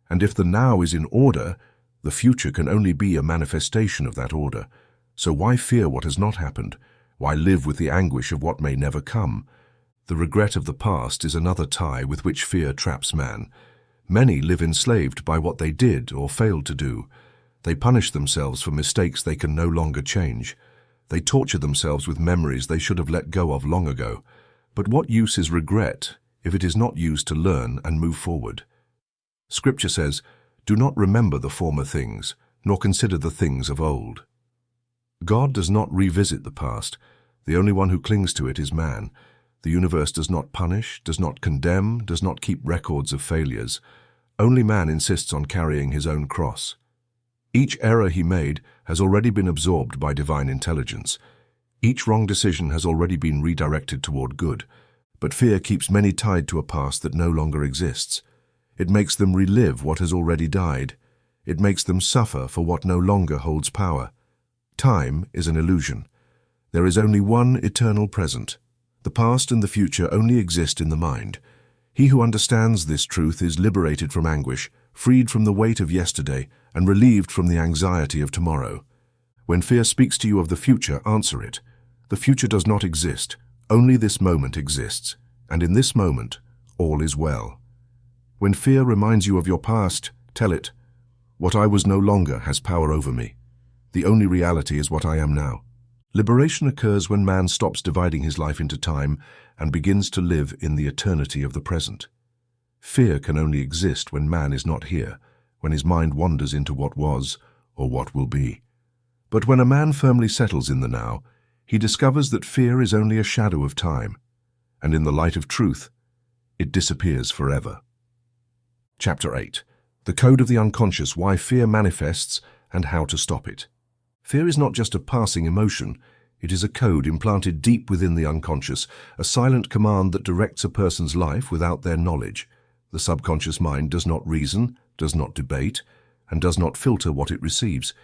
And if the now is in order, the future can only be a manifestation of that order. So why fear what has not happened? Why live with the anguish of what may never come? The regret of the past is another tie with which fear traps man. Many live enslaved by what they did or failed to do. They punish themselves for mistakes they can no longer change. They torture themselves with memories they should have let go of long ago. But what use is regret if it is not used to learn and move forward? Scripture says, "Do not remember the former things, nor consider the things of old." God does not revisit the past. The only one who clings to it is man. The universe does not punish, does not condemn, does not keep records of failures. Only man insists on carrying his own cross. Each error he made has already been absorbed by divine intelligence. Each wrong decision has already been redirected toward good. But fear keeps many tied to a past that no longer exists. It makes them relive what has already died. It makes them suffer for what no longer holds power. Time is an illusion. There is only one eternal present. The past and the future only exist in the mind. He who understands this truth is liberated from anguish, freed from the weight of yesterday, and relieved from the anxiety of tomorrow. When fear speaks to you of the future, answer it. The future does not exist. Only this moment exists, and in this moment, all is well. When fear reminds you of your past, tell it, "What I was no longer has power over me. The only reality is what I am now." Liberation occurs when man stops dividing his life into time and begins to live in the eternity of the present. Fear can only exist when man is not here, when his mind wanders into what was or what will be. But when a man firmly settles in the now, he discovers that fear is only a shadow of time, and in the light of truth, it disappears forever. Chapter 8. The Code of the Unconscious: Why Fear Manifests and How to Stop It. Fear is not just a passing emotion. It is a code implanted deep within the unconscious, a silent command that directs a person's life without their knowledge. The subconscious mind does not reason, does not debate, and does not filter what it receives.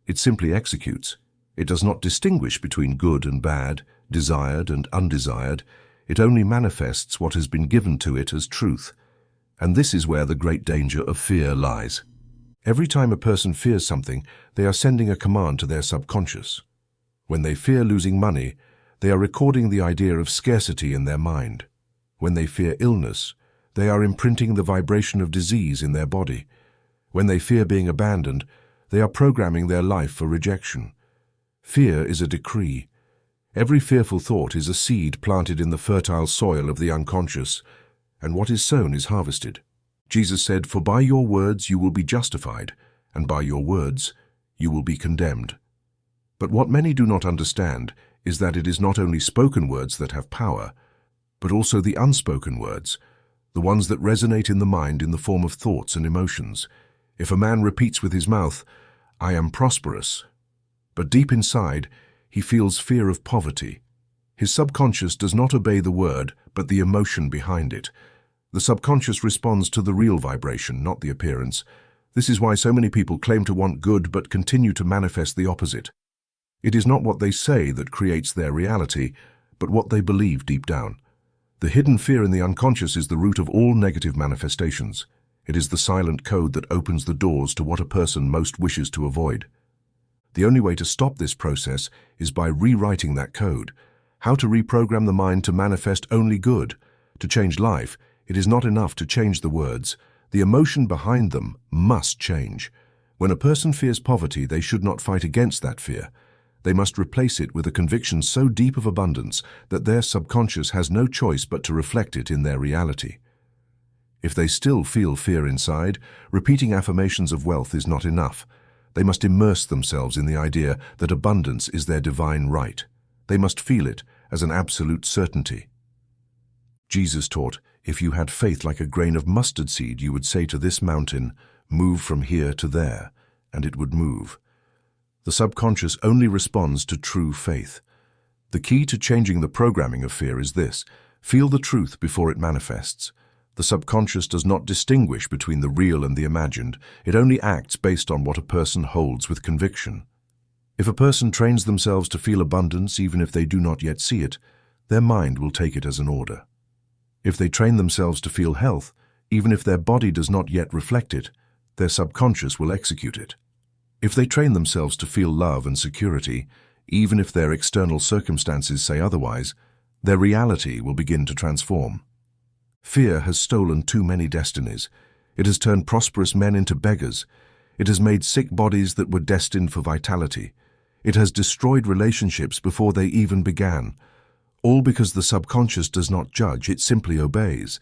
It simply executes. It does not distinguish between good and bad, desired and undesired. It only manifests what has been given to it as truth. And this is where the great danger of fear lies. Every time a person fears something, they are sending a command to their subconscious. When they fear losing money, they are recording the idea of scarcity in their mind. When they fear illness, they are imprinting the vibration of disease in their body. When they fear being abandoned, they are programming their life for rejection. Fear is a decree. Every fearful thought is a seed planted in the fertile soil of the unconscious, and what is sown is harvested. Jesus said, "For by your words you will be justified, and by your words you will be condemned." But what many do not understand is that it is not only spoken words that have power, but also the unspoken words, the ones that resonate in the mind in the form of thoughts and emotions. If a man repeats with his mouth, "I am prosperous," but deep inside, he feels fear of poverty, his subconscious does not obey the word, but the emotion behind it. The subconscious responds to the real vibration, not the appearance. This is why so many people claim to want good but continue to manifest the opposite. It is not what they say that creates their reality, but what they believe deep down. The hidden fear in the unconscious is the root of all negative manifestations. It is the silent code that opens the doors to what a person most wishes to avoid. The only way to stop this process is by rewriting that code. How to reprogram the mind to manifest only good. To change life, it is not enough to change the words. The emotion behind them must change. When a person fears poverty, they should not fight against that fear. They must replace it with a conviction so deep of abundance that their subconscious has no choice but to reflect it in their reality. If they still feel fear inside, repeating affirmations of wealth is not enough. They must immerse themselves in the idea that abundance is their divine right. They must feel it as an absolute certainty. Jesus taught, if you had faith like a grain of mustard seed, you would say to this mountain, "Move from here to there," and it would move. The subconscious only responds to true faith. The key to changing the programming of fear is this: feel the truth before it manifests. The subconscious does not distinguish between the real and the imagined. It only acts based on what a person holds with conviction. If a person trains themselves to feel abundance even if they do not yet see it, their mind will take it as an order. If they train themselves to feel health, even if their body does not yet reflect it, their subconscious will execute it. If they train themselves to feel love and security, even if their external circumstances say otherwise, their reality will begin to transform. Fear has stolen too many destinies. It has turned prosperous men into beggars. It has made sick bodies that were destined for vitality. It has destroyed relationships before they even began. All because the subconscious does not judge, it simply obeys.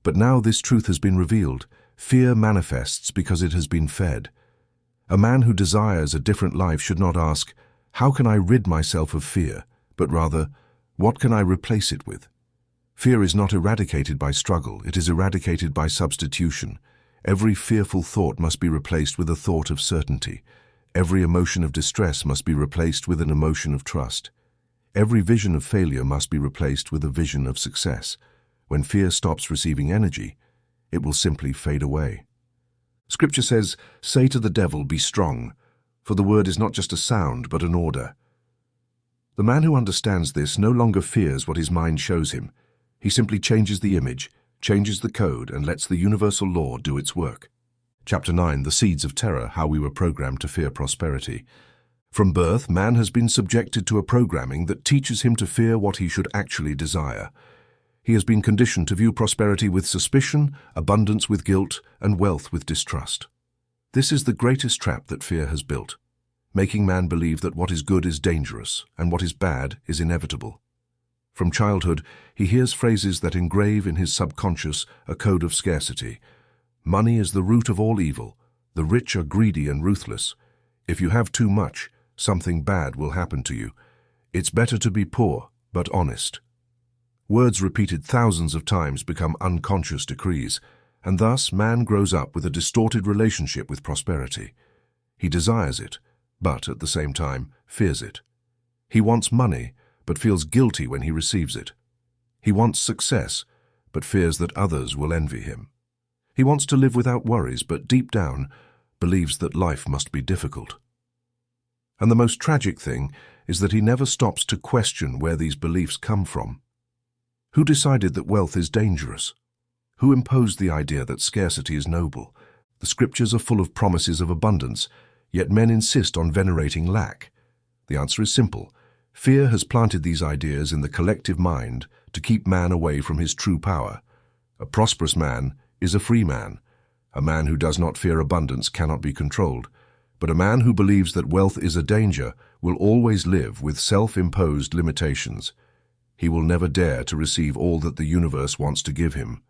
But now this truth has been revealed. Fear manifests because it has been fed. A man who desires a different life should not ask, "How can I rid myself of fear?" but rather, "What can I replace it with?" Fear is not eradicated by struggle, it is eradicated by substitution. Every fearful thought must be replaced with a thought of certainty. Every emotion of distress must be replaced with an emotion of trust. Every vision of failure must be replaced with a vision of success. When fear stops receiving energy, it will simply fade away. Scripture says, "Say to the devil, be strong," for the word is not just a sound, but an order. The man who understands this no longer fears what his mind shows him. He simply changes the image, changes the code, and lets the universal law do its work. Chapter 9, The Seeds of Terror, How We Were Programmed to Fear Prosperity. From birth, man has been subjected to a programming that teaches him to fear what he should actually desire. He has been conditioned to view prosperity with suspicion, abundance with guilt, and wealth with distrust. This is the greatest trap that fear has built, making man believe that what is good is dangerous and what is bad is inevitable. From childhood, he hears phrases that engrave in his subconscious a code of scarcity. Money is the root of all evil. The rich are greedy and ruthless. If you have too much, something bad will happen to you. It's better to be poor, but honest. Words repeated thousands of times become unconscious decrees, and thus man grows up with a distorted relationship with prosperity. He desires it, but at the same time fears it. He wants money, but feels guilty when he receives it. He wants success, but fears that others will envy him. He wants to live without worries, but deep down believes that life must be difficult. And the most tragic thing is that he never stops to question where these beliefs come from. Who decided that wealth is dangerous? Who imposed the idea that scarcity is noble? The scriptures are full of promises of abundance, yet men insist on venerating lack. The answer is simple. Fear has planted these ideas in the collective mind to keep man away from his true power. A prosperous man is a free man. A man who does not fear abundance cannot be controlled. But a man who believes that wealth is a danger will always live with self-imposed limitations. He will never dare to receive all that the universe wants to give him.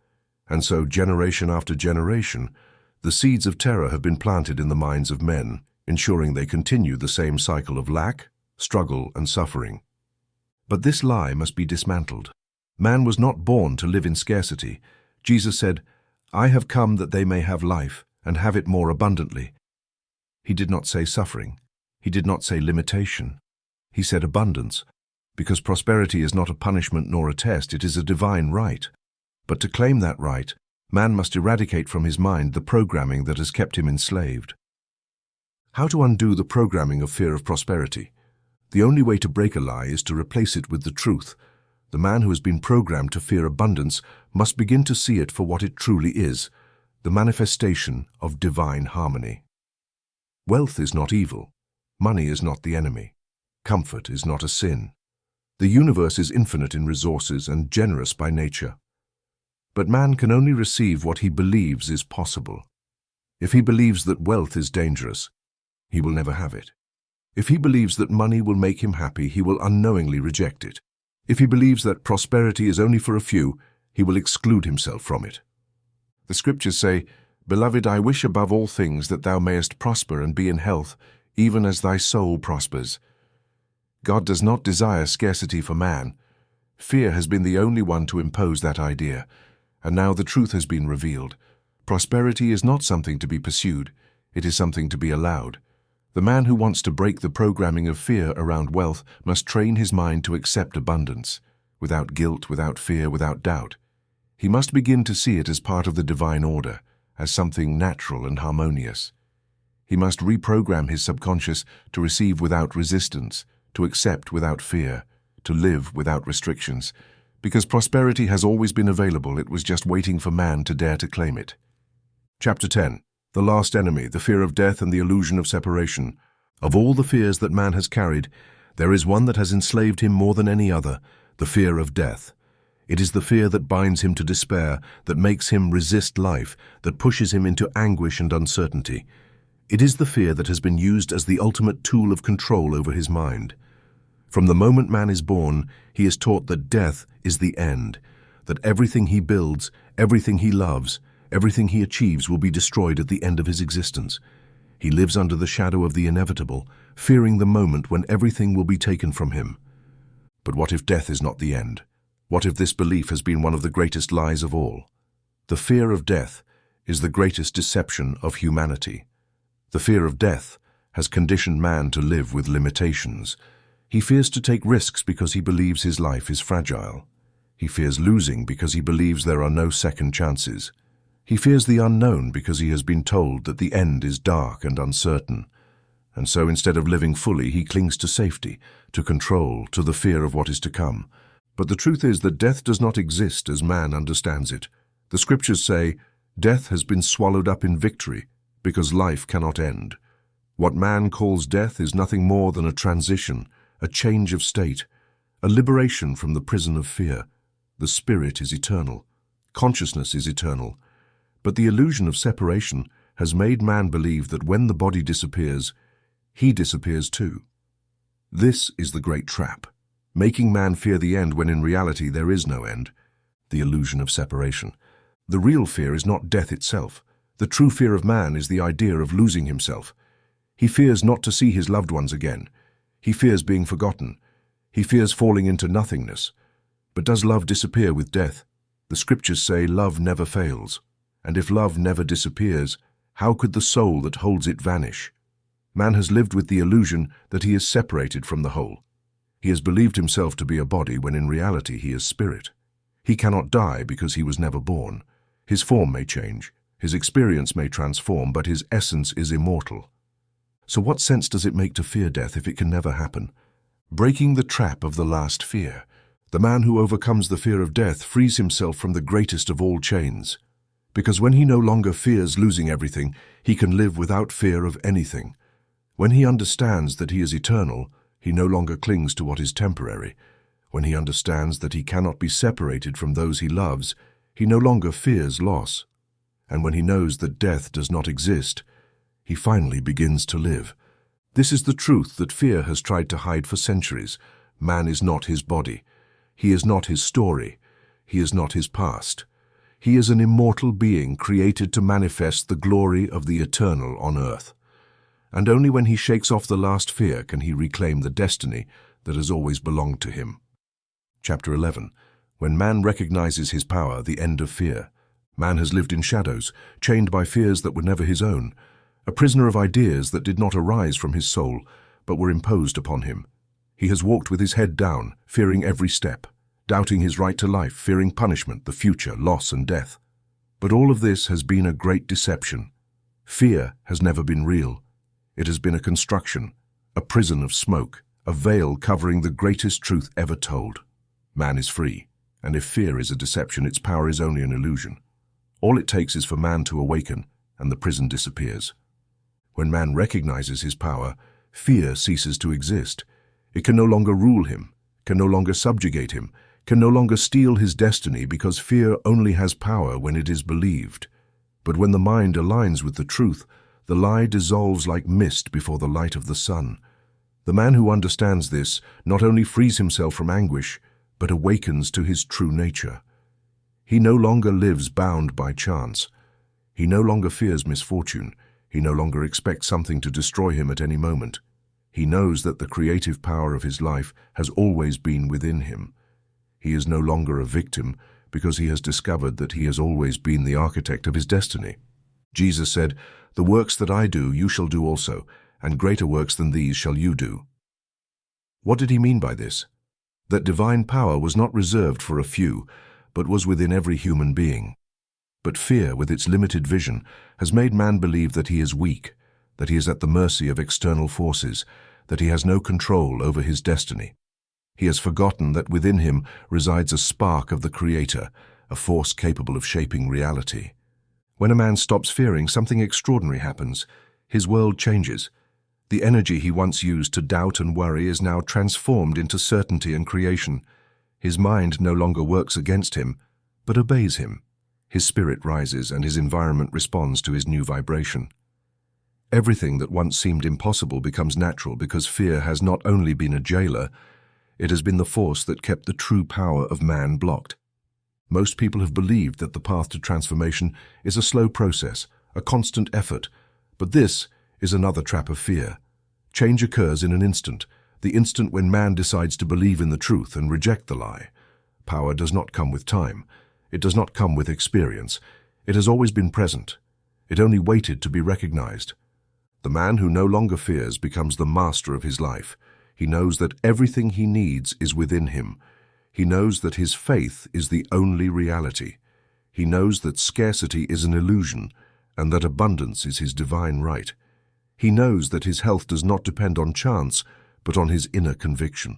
And so, generation after generation, the seeds of terror have been planted in the minds of men, ensuring they continue the same cycle of lack, struggle, and suffering. But this lie must be dismantled. Man was not born to live in scarcity. Jesus said, "I have come that they may have life, and have it more abundantly." He did not say suffering. He did not say limitation. He said abundance, because prosperity is not a punishment nor a test, it is a divine right. But to claim that right, man must eradicate from his mind the programming that has kept him enslaved. How to undo the programming of fear of prosperity? The only way to break a lie is to replace it with the truth. The man who has been programmed to fear abundance must begin to see it for what it truly is, the manifestation of divine harmony. Wealth is not evil. Money is not the enemy. Comfort is not a sin. The universe is infinite in resources and generous by nature. But man can only receive what he believes is possible. If he believes that wealth is dangerous, he will never have it. If he believes that money will make him happy, he will unknowingly reject it. If he believes that prosperity is only for a few, he will exclude himself from it. The scriptures say, "Beloved, I wish above all things that thou mayest prosper and be in health, even as thy soul prospers." God does not desire scarcity for man. Fear has been the only one to impose that idea, and now the truth has been revealed. Prosperity is not something to be pursued, it is something to be allowed. The man who wants to break the programming of fear around wealth must train his mind to accept abundance, without guilt, without fear, without doubt. He must begin to see it as part of the divine order, as something natural and harmonious. He must reprogram his subconscious to receive without resistance, to accept without fear, to live without restrictions. Because prosperity has always been available, it was just waiting for man to dare to claim it. Chapter 10. The last enemy, the fear of death and the illusion of separation. Of all the fears that man has carried, there is one that has enslaved him more than any other, the fear of death. It is the fear that binds him to despair, that makes him resist life, that pushes him into anguish and uncertainty. It is the fear that has been used as the ultimate tool of control over his mind. From the moment man is born, he is taught that death is the end, that everything he builds, everything he loves, everything he achieves will be destroyed at the end of his existence. He lives under the shadow of the inevitable, fearing the moment when everything will be taken from him. But what if death is not the end? What if this belief has been one of the greatest lies of all? The fear of death is the greatest deception of humanity. The fear of death has conditioned man to live with limitations. He fears to take risks because he believes his life is fragile. He fears losing because he believes there are no second chances. He fears the unknown because he has been told that the end is dark and uncertain. And so instead of living fully, he clings to safety, to control, to the fear of what is to come. But the truth is that death does not exist as man understands it. The scriptures say, death has been swallowed up in victory, because life cannot end. What man calls death is nothing more than a transition, a change of state, a liberation from the prison of fear. The spirit is eternal. Consciousness is eternal. But the illusion of separation has made man believe that when the body disappears, he disappears too. This is the great trap, making man fear the end when in reality there is no end. The illusion of separation. The real fear is not death itself. The true fear of man is the idea of losing himself. He fears not to see his loved ones again. He fears being forgotten. He fears falling into nothingness. But does love disappear with death? The scriptures say love never fails. And if love never disappears, how could the soul that holds it vanish? Man has lived with the illusion that he is separated from the whole. He has believed himself to be a body when in reality he is spirit. He cannot die because he was never born. His form may change, his experience may transform, but his essence is immortal. So what sense does it make to fear death if it can never happen? Breaking the trap of the last fear. The man who overcomes the fear of death frees himself from the greatest of all chains. Because when he no longer fears losing everything, he can live without fear of anything. When he understands that he is eternal, he no longer clings to what is temporary. When he understands that he cannot be separated from those he loves, he no longer fears loss. And when he knows that death does not exist, he finally begins to live. This is the truth that fear has tried to hide for centuries. Man is not his body. He is not his story. He is not his past. He is an immortal being created to manifest the glory of the eternal on earth. And only when he shakes off the last fear can he reclaim the destiny that has always belonged to him. Chapter 11. When man recognizes his power, the end of fear. Man has lived in shadows, chained by fears that were never his own, a prisoner of ideas that did not arise from his soul, but were imposed upon him. He has walked with his head down, fearing every step, doubting his right to life, fearing punishment, the future, loss and death. But all of this has been a great deception. Fear has never been real. It has been a construction, a prison of smoke, a veil covering the greatest truth ever told. Man is free, and if fear is a deception, its power is only an illusion. All it takes is for man to awaken, and the prison disappears. When man recognizes his power, fear ceases to exist. It can no longer rule him, can no longer subjugate him, can no longer steal his destiny, because fear only has power when it is believed. But when the mind aligns with the truth, the lie dissolves like mist before the light of the sun. The man who understands this not only frees himself from anguish, but awakens to his true nature. He no longer lives bound by chance. He no longer fears misfortune. He no longer expects something to destroy him at any moment. He knows that the creative power of his life has always been within him. He is no longer a victim because he has discovered that he has always been the architect of his destiny. Jesus said, "The works that I do, you shall do also, and greater works than these shall you do." What did he mean by this? That divine power was not reserved for a few, but was within every human being. But fear, with its limited vision, has made man believe that he is weak, that he is at the mercy of external forces, that he has no control over his destiny. He has forgotten that within him resides a spark of the Creator, a force capable of shaping reality. When a man stops fearing, something extraordinary happens. His world changes. The energy he once used to doubt and worry is now transformed into certainty and creation. His mind no longer works against him, but obeys him. His spirit rises and his environment responds to his new vibration. Everything that once seemed impossible becomes natural because fear has not only been a jailer, it has been the force that kept the true power of man blocked. Most people have believed that the path to transformation is a slow process, a constant effort, but this is another trap of fear. Change occurs in an instant, the instant when man decides to believe in the truth and reject the lie. Power does not come with time. It does not come with experience. It has always been present. It only waited to be recognized. The man who no longer fears becomes the master of his life. He knows that everything he needs is within him. He knows that his faith is the only reality. He knows that scarcity is an illusion and that abundance is his divine right. He knows that his health does not depend on chance, but on his inner conviction.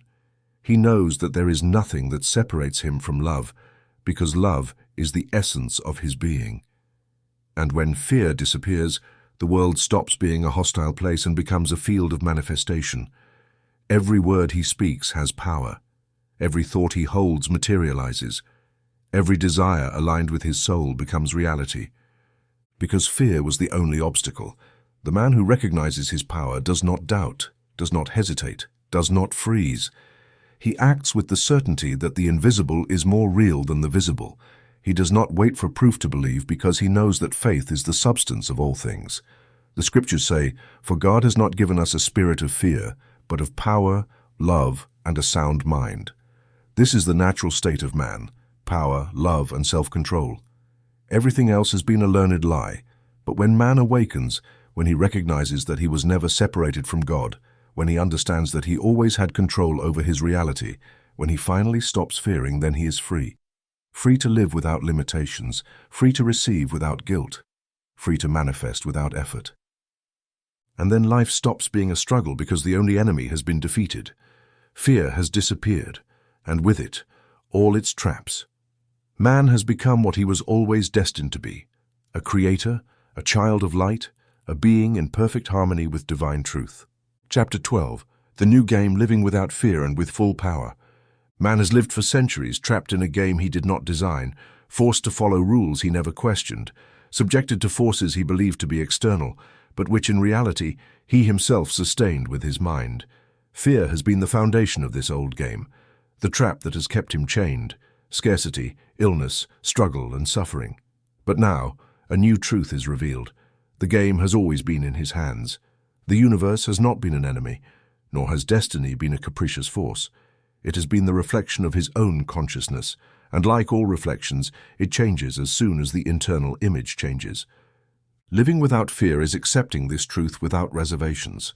He knows that there is nothing that separates him from love, because love is the essence of his being. And when fear disappears, the world stops being a hostile place and becomes a field of manifestation. Every word he speaks has power. Every thought he holds materializes. Every desire aligned with his soul becomes reality. Because fear was the only obstacle, the man who recognizes his power does not doubt, does not hesitate, does not freeze. He acts with the certainty that the invisible is more real than the visible. He does not wait for proof to believe because he knows that faith is the substance of all things. The scriptures say, "For God has not given us a spirit of fear, but of power, love, and a sound mind." This is the natural state of man: power, love, and self-control. Everything else has been a learned lie. But when man awakens, when he recognizes that he was never separated from God, when he understands that he always had control over his reality, when he finally stops fearing, then he is free. Free to live without limitations, free to receive without guilt, free to manifest without effort. And then life stops being a struggle because the only enemy has been defeated. Fear has disappeared, and with it, all its traps. Man has become what he was always destined to be: a creator, a child of light, a being in perfect harmony with divine truth. Chapter 12. The new game: living without fear and with full power. Man has lived for centuries trapped in a game he did not design, forced to follow rules he never questioned, subjected to forces he believed to be external, but which in reality he himself sustained with his mind. Fear has been the foundation of this old game, the trap that has kept him chained: scarcity, illness, struggle, and suffering. But now, a new truth is revealed. The game has always been in his hands. The universe has not been an enemy, nor has destiny been a capricious force. It has been the reflection of his own consciousness, and like all reflections, it changes as soon as the internal image changes. Living without fear is accepting this truth without reservations.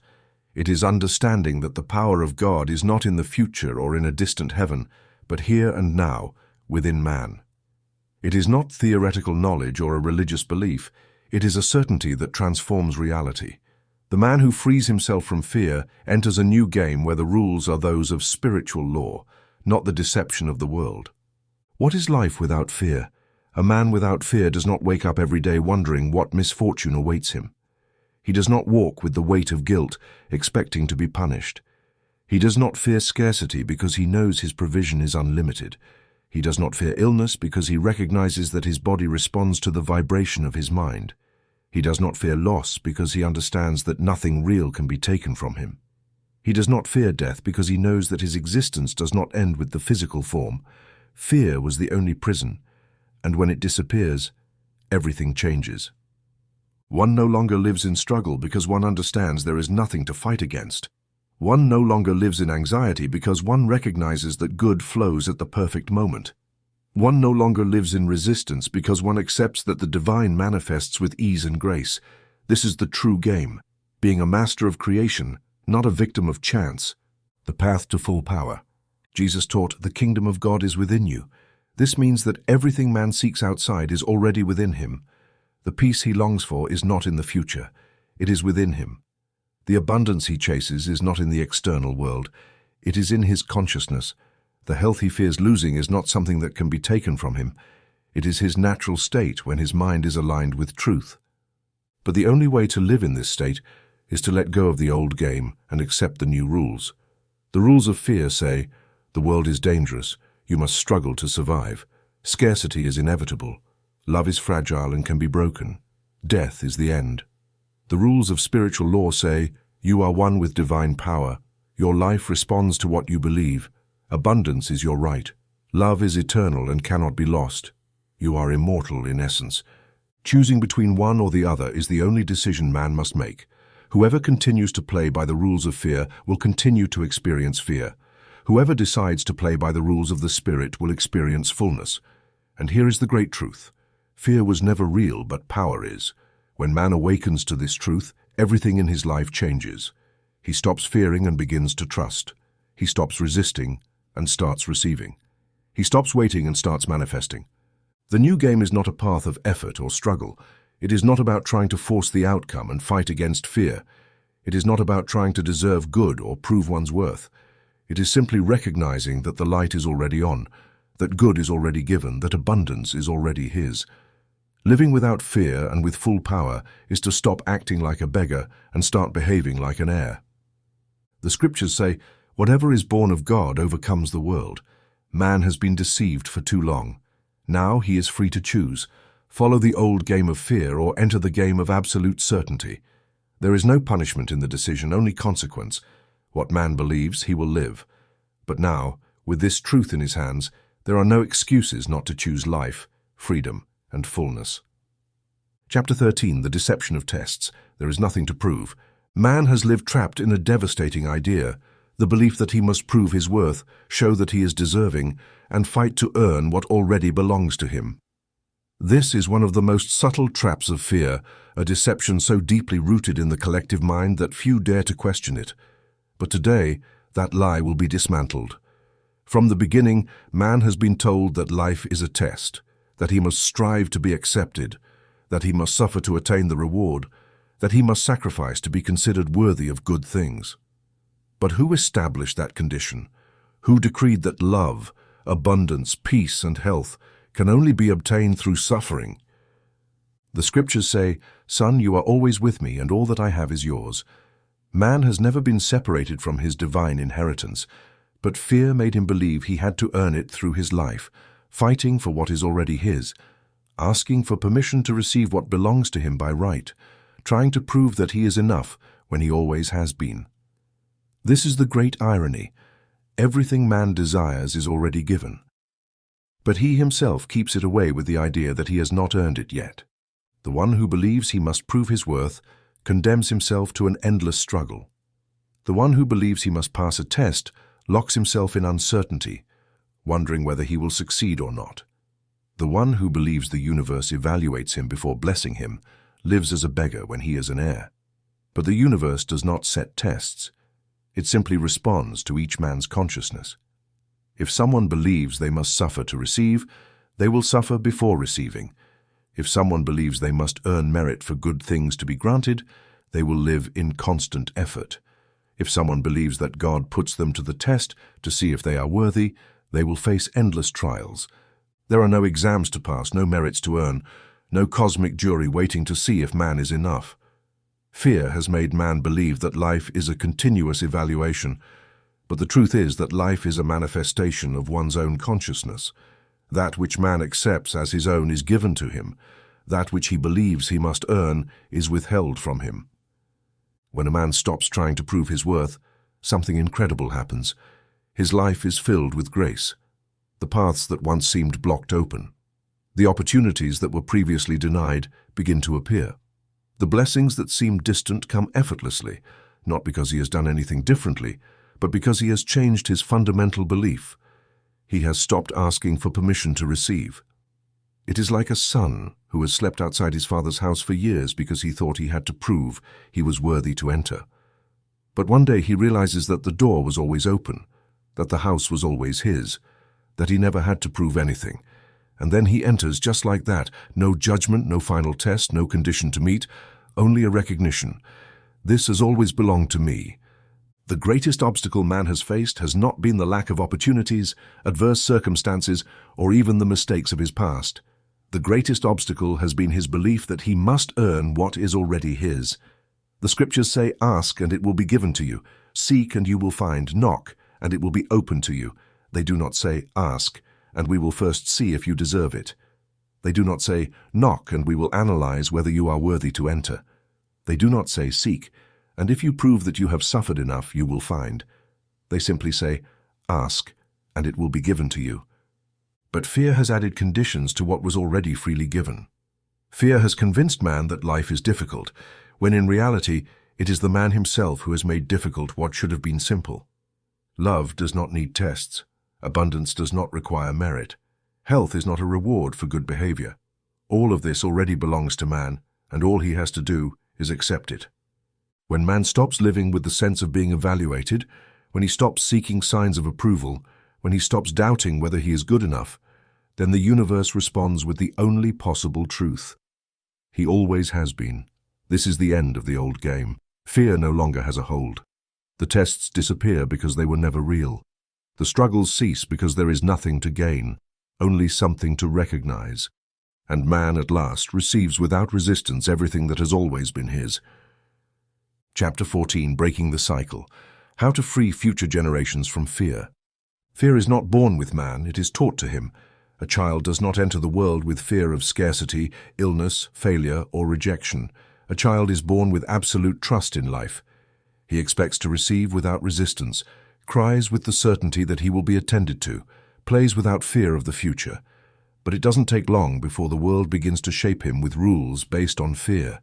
It is understanding that the power of God is not in the future or in a distant heaven, but here and now, within man. It is not theoretical knowledge or a religious belief. It is a certainty that transforms reality. The man who frees himself from fear enters a new game where the rules are those of spiritual law, not the deception of the world. What is life without fear? A man without fear does not wake up every day wondering what misfortune awaits him. He does not walk with the weight of guilt, expecting to be punished. He does not fear scarcity because he knows his provision is unlimited. He does not fear illness because he recognizes that his body responds to the vibration of his mind. He does not fear loss because he understands that nothing real can be taken from him. He does not fear death because he knows that his existence does not end with the physical form. Fear was the only prison, and when it disappears, everything changes. One no longer lives in struggle because one understands there is nothing to fight against. One no longer lives in anxiety because one recognizes that good flows at the perfect moment. One no longer lives in resistance because one accepts that the divine manifests with ease and grace. This is the true game, being a master of creation, not a victim of chance. The path to full power. Jesus taught, "The kingdom of God is within you." This means that everything man seeks outside is already within him. The peace he longs for is not in the future. It is within him. The abundance he chases is not in the external world. It is in his consciousness. The health he fears losing is not something that can be taken from him. It is his natural state when his mind is aligned with truth. But the only way to live in this state is to let go of the old game and accept the new rules. The rules of fear say, the world is dangerous, you must struggle to survive. Scarcity is inevitable. Love is fragile and can be broken. Death is the end. The rules of spiritual law say, you are one with divine power. Your life responds to what you believe. Abundance is your right. Love is eternal and cannot be lost. You are immortal in essence. Choosing between one or the other is the only decision man must make. Whoever continues to play by the rules of fear will continue to experience fear. Whoever decides to play by the rules of the Spirit will experience fullness. And here is the great truth. Fear was never real, but power is. When man awakens to this truth, everything in his life changes. He stops fearing and begins to trust. He stops resisting and starts receiving. He stops waiting and starts manifesting. The new game is not a path of effort or struggle. It is not about trying to force the outcome and fight against fear. It is not about trying to deserve good or prove one's worth. It is simply recognizing that the light is already on, that good is already given, that abundance is already his. Living without fear and with full power is to stop acting like a beggar and start behaving like an heir. The scriptures say, whatever is born of God overcomes the world. Man has been deceived for too long. Now he is free to choose. Follow the old game of fear or enter the game of absolute certainty. There is no punishment in the decision, only consequence. What man believes, he will live. But now, with this truth in his hands, there are no excuses not to choose life, freedom, and fullness. Chapter 13, The Deception of Tests. There is nothing to prove. Man has lived trapped in a devastating idea, the belief that he must prove his worth, show that he is deserving, and fight to earn what already belongs to him. This is one of the most subtle traps of fear, a deception so deeply rooted in the collective mind that few dare to question it. But today, that lie will be dismantled. From the beginning, man has been told that life is a test, that he must strive to be accepted, that he must suffer to attain the reward, that he must sacrifice to be considered worthy of good things. But who established that condition? Who decreed that love, abundance, peace, and health can only be obtained through suffering? The scriptures say, "Son, you are always with me, and all that I have is yours." Man has never been separated from his divine inheritance, but fear made him believe he had to earn it through his life, fighting for what is already his, asking for permission to receive what belongs to him by right, trying to prove that he is enough when he always has been. This is the great irony. Everything man desires is already given. But he himself keeps it away with the idea that he has not earned it yet. The one who believes he must prove his worth condemns himself to an endless struggle. The one who believes he must pass a test locks himself in uncertainty, wondering whether he will succeed or not. The one who believes the universe evaluates him before blessing him lives as a beggar when he is an heir. But the universe does not set tests. It simply responds to each man's consciousness. If someone believes they must suffer to receive, they will suffer before receiving. If someone believes they must earn merit for good things to be granted, they will live in constant effort. If someone believes that God puts them to the test to see if they are worthy, they will face endless trials. There are no exams to pass, no merits to earn, no cosmic jury waiting to see if man is enough. Fear has made man believe that life is a continuous evaluation, but the truth is that life is a manifestation of one's own consciousness. That which man accepts as his own is given to him. That which he believes he must earn is withheld from him. When a man stops trying to prove his worth, something incredible happens. His life is filled with grace. The paths that once seemed blocked open. The opportunities that were previously denied begin to appear. The blessings that seemed distant come effortlessly, not because he has done anything differently, but because he has changed his fundamental belief. He has stopped asking for permission to receive. It is like a son who has slept outside his father's house for years because he thought he had to prove he was worthy to enter. But one day he realizes that the door was always open, that the house was always his, that he never had to prove anything. And then he enters just like that, no judgment, no final test, no condition to meet, only a recognition. This has always belonged to me. The greatest obstacle man has faced has not been the lack of opportunities, adverse circumstances, or even the mistakes of his past. The greatest obstacle has been his belief that he must earn what is already his. The scriptures say, "Ask, and it will be given to you. Seek, and you will find. Knock, and it will be open to you." They do not say, "Ask, and we will first see if you deserve it." They do not say, "Knock, and we will analyze whether you are worthy to enter." They do not say, "Seek, and if you prove that you have suffered enough, you will find." They simply say, "Ask, and it will be given to you." But fear has added conditions to what was already freely given. Fear has convinced man that life is difficult, when in reality it is the man himself who has made difficult what should have been simple. Love does not need tests. Abundance does not require merit. Health is not a reward for good behavior. All of this already belongs to man, and all he has to do is accept it. When man stops living with the sense of being evaluated, when he stops seeking signs of approval, when he stops doubting whether he is good enough, then the universe responds with the only possible truth. He always has been. This is the end of the old game. Fear no longer has a hold. The tests disappear because they were never real. The struggles cease because there is nothing to gain, only something to recognize. And man at last receives without resistance everything that has always been his. Chapter 14, Breaking the Cycle. How to free future generations from fear. Fear is not born with man, it is taught to him. A child does not enter the world with fear of scarcity, illness, failure, or rejection. A child is born with absolute trust in life. He expects to receive without resistance, cries with the certainty that he will be attended to, plays without fear of the future. But it doesn't take long before the world begins to shape him with rules based on fear.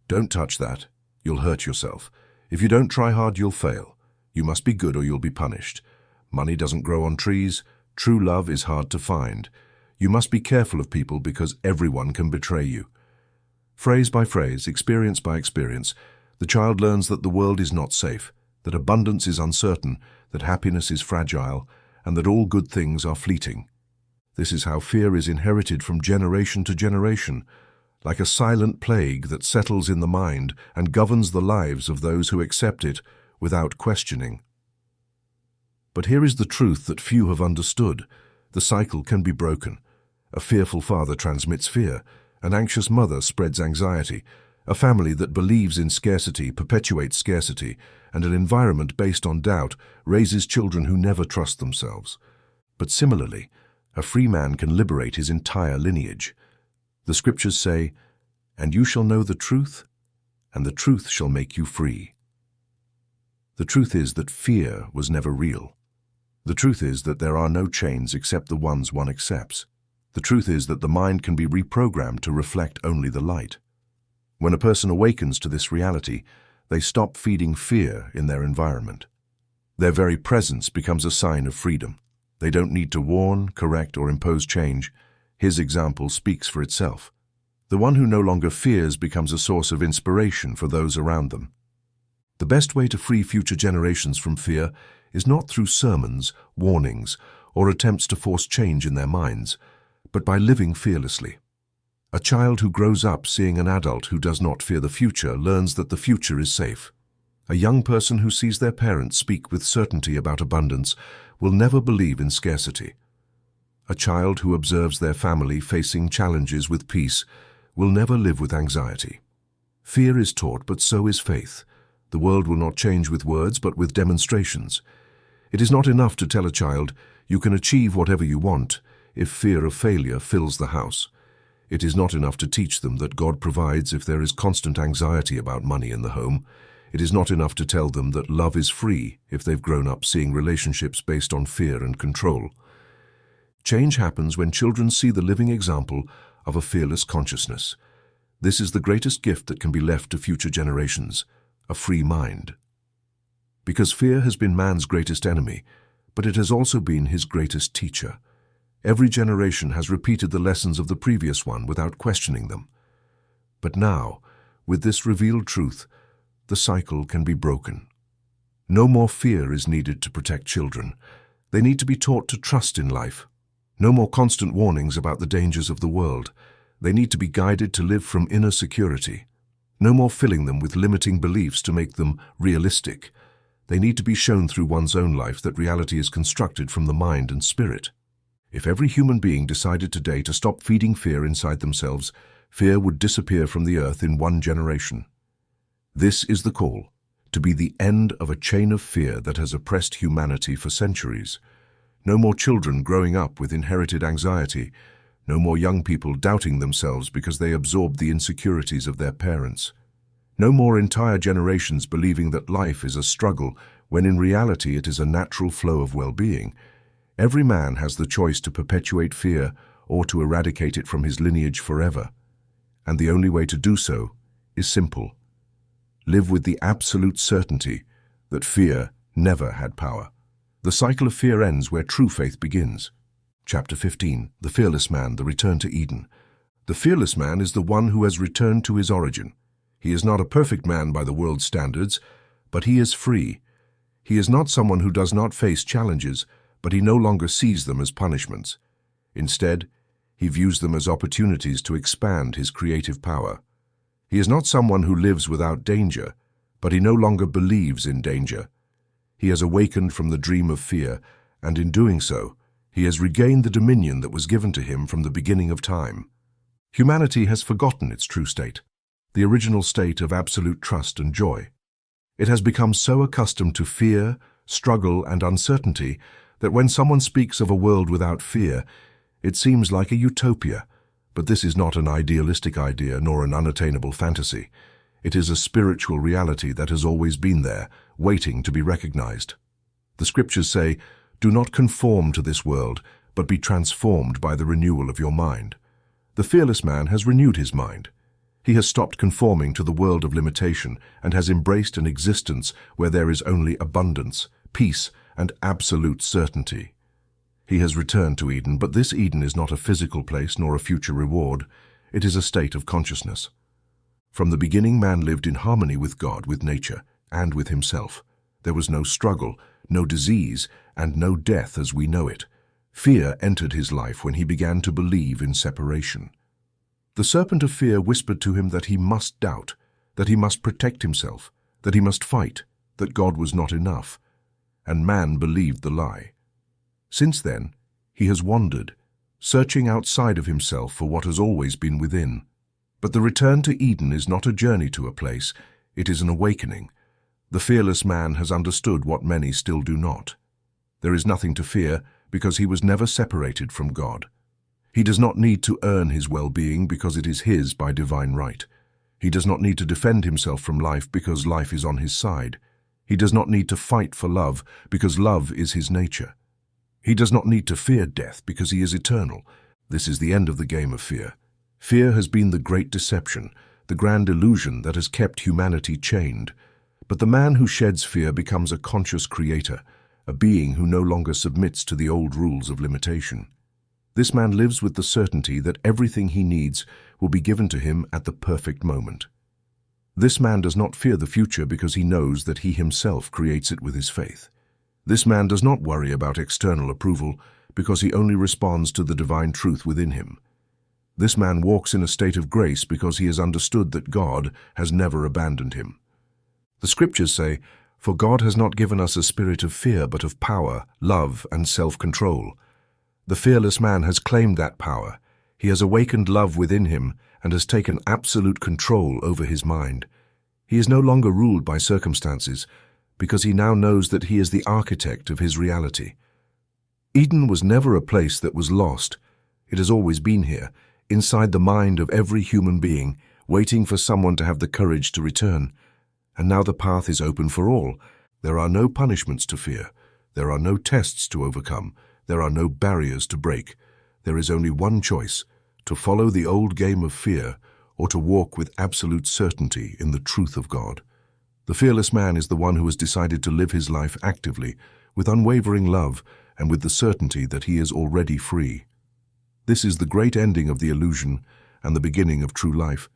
Don't touch that. You'll hurt yourself. If you don't try hard, you'll fail. You must be good or you'll be punished. Money doesn't grow on trees. True love is hard to find. You must be careful of people because everyone can betray you. Phrase by phrase, experience by experience, the child learns that the world is not safe, that abundance is uncertain, that happiness is fragile, and that all good things are fleeting. This is how fear is inherited from generation to generation, like a silent plague that settles in the mind and governs the lives of those who accept it without questioning. But here is the truth that few have understood. The cycle can be broken. A fearful father transmits fear. An anxious mother spreads anxiety. A family that believes in scarcity perpetuates scarcity, and an environment based on doubt raises children who never trust themselves. But similarly, a free man can liberate his entire lineage. The scriptures say, "And you shall know the truth, and the truth shall make you free." The truth is that fear was never real. The truth is that there are no chains except the ones one accepts. The truth is that the mind can be reprogrammed to reflect only the light. When a person awakens to this reality, they stop feeding fear in their environment. Their very presence becomes a sign of freedom. They don't need to warn, correct, or impose change. His example speaks for itself. The one who no longer fears becomes a source of inspiration for those around them. The best way to free future generations from fear is not through sermons, warnings, or attempts to force change in their minds, but by living fearlessly. A child who grows up seeing an adult who does not fear the future learns that the future is safe. A young person who sees their parents speak with certainty about abundance will never believe in scarcity. A child who observes their family facing challenges with peace will never live with anxiety. Fear is taught, but so is faith. The world will not change with words, but with demonstrations. It is not enough to tell a child, "You can achieve whatever you want," if fear of failure fills the house. It is not enough to teach them that God provides if there is constant anxiety about money in the home. It is not enough to tell them that love is free if they've grown up seeing relationships based on fear and control. Change happens when children see the living example of a fearless consciousness. This is the greatest gift that can be left to future generations, a free mind. Because fear has been man's greatest enemy, but it has also been his greatest teacher. Every generation has repeated the lessons of the previous one without questioning them. But now, with this revealed truth, the cycle can be broken. No more fear is needed to protect children. They need to be taught to trust in life. No more constant warnings about the dangers of the world. They need to be guided to live from inner security. No more filling them with limiting beliefs to make them realistic. They need to be shown through one's own life that reality is constructed from the mind and spirit. If every human being decided today to stop feeding fear inside themselves, fear would disappear from the earth in 1 generation. This is the call, to be the end of a chain of fear that has oppressed humanity for centuries. No more children growing up with inherited anxiety. No more young people doubting themselves because they absorbed the insecurities of their parents. No more entire generations believing that life is a struggle when in reality it is a natural flow of well-being. Every man has the choice to perpetuate fear or to eradicate it from his lineage forever. And the only way to do so is simple. Live with the absolute certainty that fear never had power. The cycle of fear ends where true faith begins. Chapter 15. The Fearless Man, the Return to Eden. The fearless man is the one who has returned to his origin. He is not a perfect man by the world's standards, but he is free. He is not someone who does not face challenges, but he no longer sees them as punishments. Instead, he views them as opportunities to expand his creative power. He is not someone who lives without danger, but he no longer believes in danger. He has awakened from the dream of fear, and in doing so, he has regained the dominion that was given to him from the beginning of time. Humanity has forgotten its true state, the original state of absolute trust and joy. It has become so accustomed to fear, struggle, and uncertainty that when someone speaks of a world without fear, it seems like a utopia. But this is not an idealistic idea nor an unattainable fantasy. It is a spiritual reality that has always been there, waiting to be recognized. The scriptures say, "Do not conform to this world, but be transformed by the renewal of your mind." The fearless man has renewed his mind. He has stopped conforming to the world of limitation and has embraced an existence where there is only abundance, peace, and absolute certainty. He has returned to Eden, but this Eden is not a physical place nor a future reward. It is a state of consciousness. From the beginning, man lived in harmony with God, with nature, and with himself. There was no struggle, no disease, and no death as we know it. Fear entered his life when he began to believe in separation. The serpent of fear whispered to him that he must doubt, that he must protect himself, that he must fight, that God was not enough. And man believed the lie. Since then, he has wandered, searching outside of himself for what has always been within. But the return to Eden is not a journey to a place, it is an awakening. The fearless man has understood what many still do not. There is nothing to fear because he was never separated from God. He does not need to earn his well-being because it is his by divine right. He does not need to defend himself from life because life is on his side. He does not need to fight for love because love is his nature. He does not need to fear death because he is eternal. This is the end of the game of fear. Fear has been the great deception, the grand illusion that has kept humanity chained. But the man who sheds fear becomes a conscious creator, a being who no longer submits to the old rules of limitation. This man lives with the certainty that everything he needs will be given to him at the perfect moment. This man does not fear the future because he knows that he himself creates it with his faith. This man does not worry about external approval because he only responds to the divine truth within him. This man walks in a state of grace because he has understood that God has never abandoned him. The scriptures say, "For God has not given us a spirit of fear, but of power, love, and self-control." The fearless man has claimed that power. He has awakened love within him and has taken absolute control over his mind. He is no longer ruled by circumstances because he now knows that he is the architect of his reality. Eden was never a place that was lost. It has always been here, inside the mind of every human being, waiting for someone to have the courage to return. And now the path is open for all. There are no punishments to fear. There are no tests to overcome. There are no barriers to break. There is only one choice, to follow the old game of fear or to walk with absolute certainty in the truth of God. The fearless man is the one who has decided to live his life actively, with unwavering love and with the certainty that he is already free. This is the great ending of the illusion and the beginning of true life.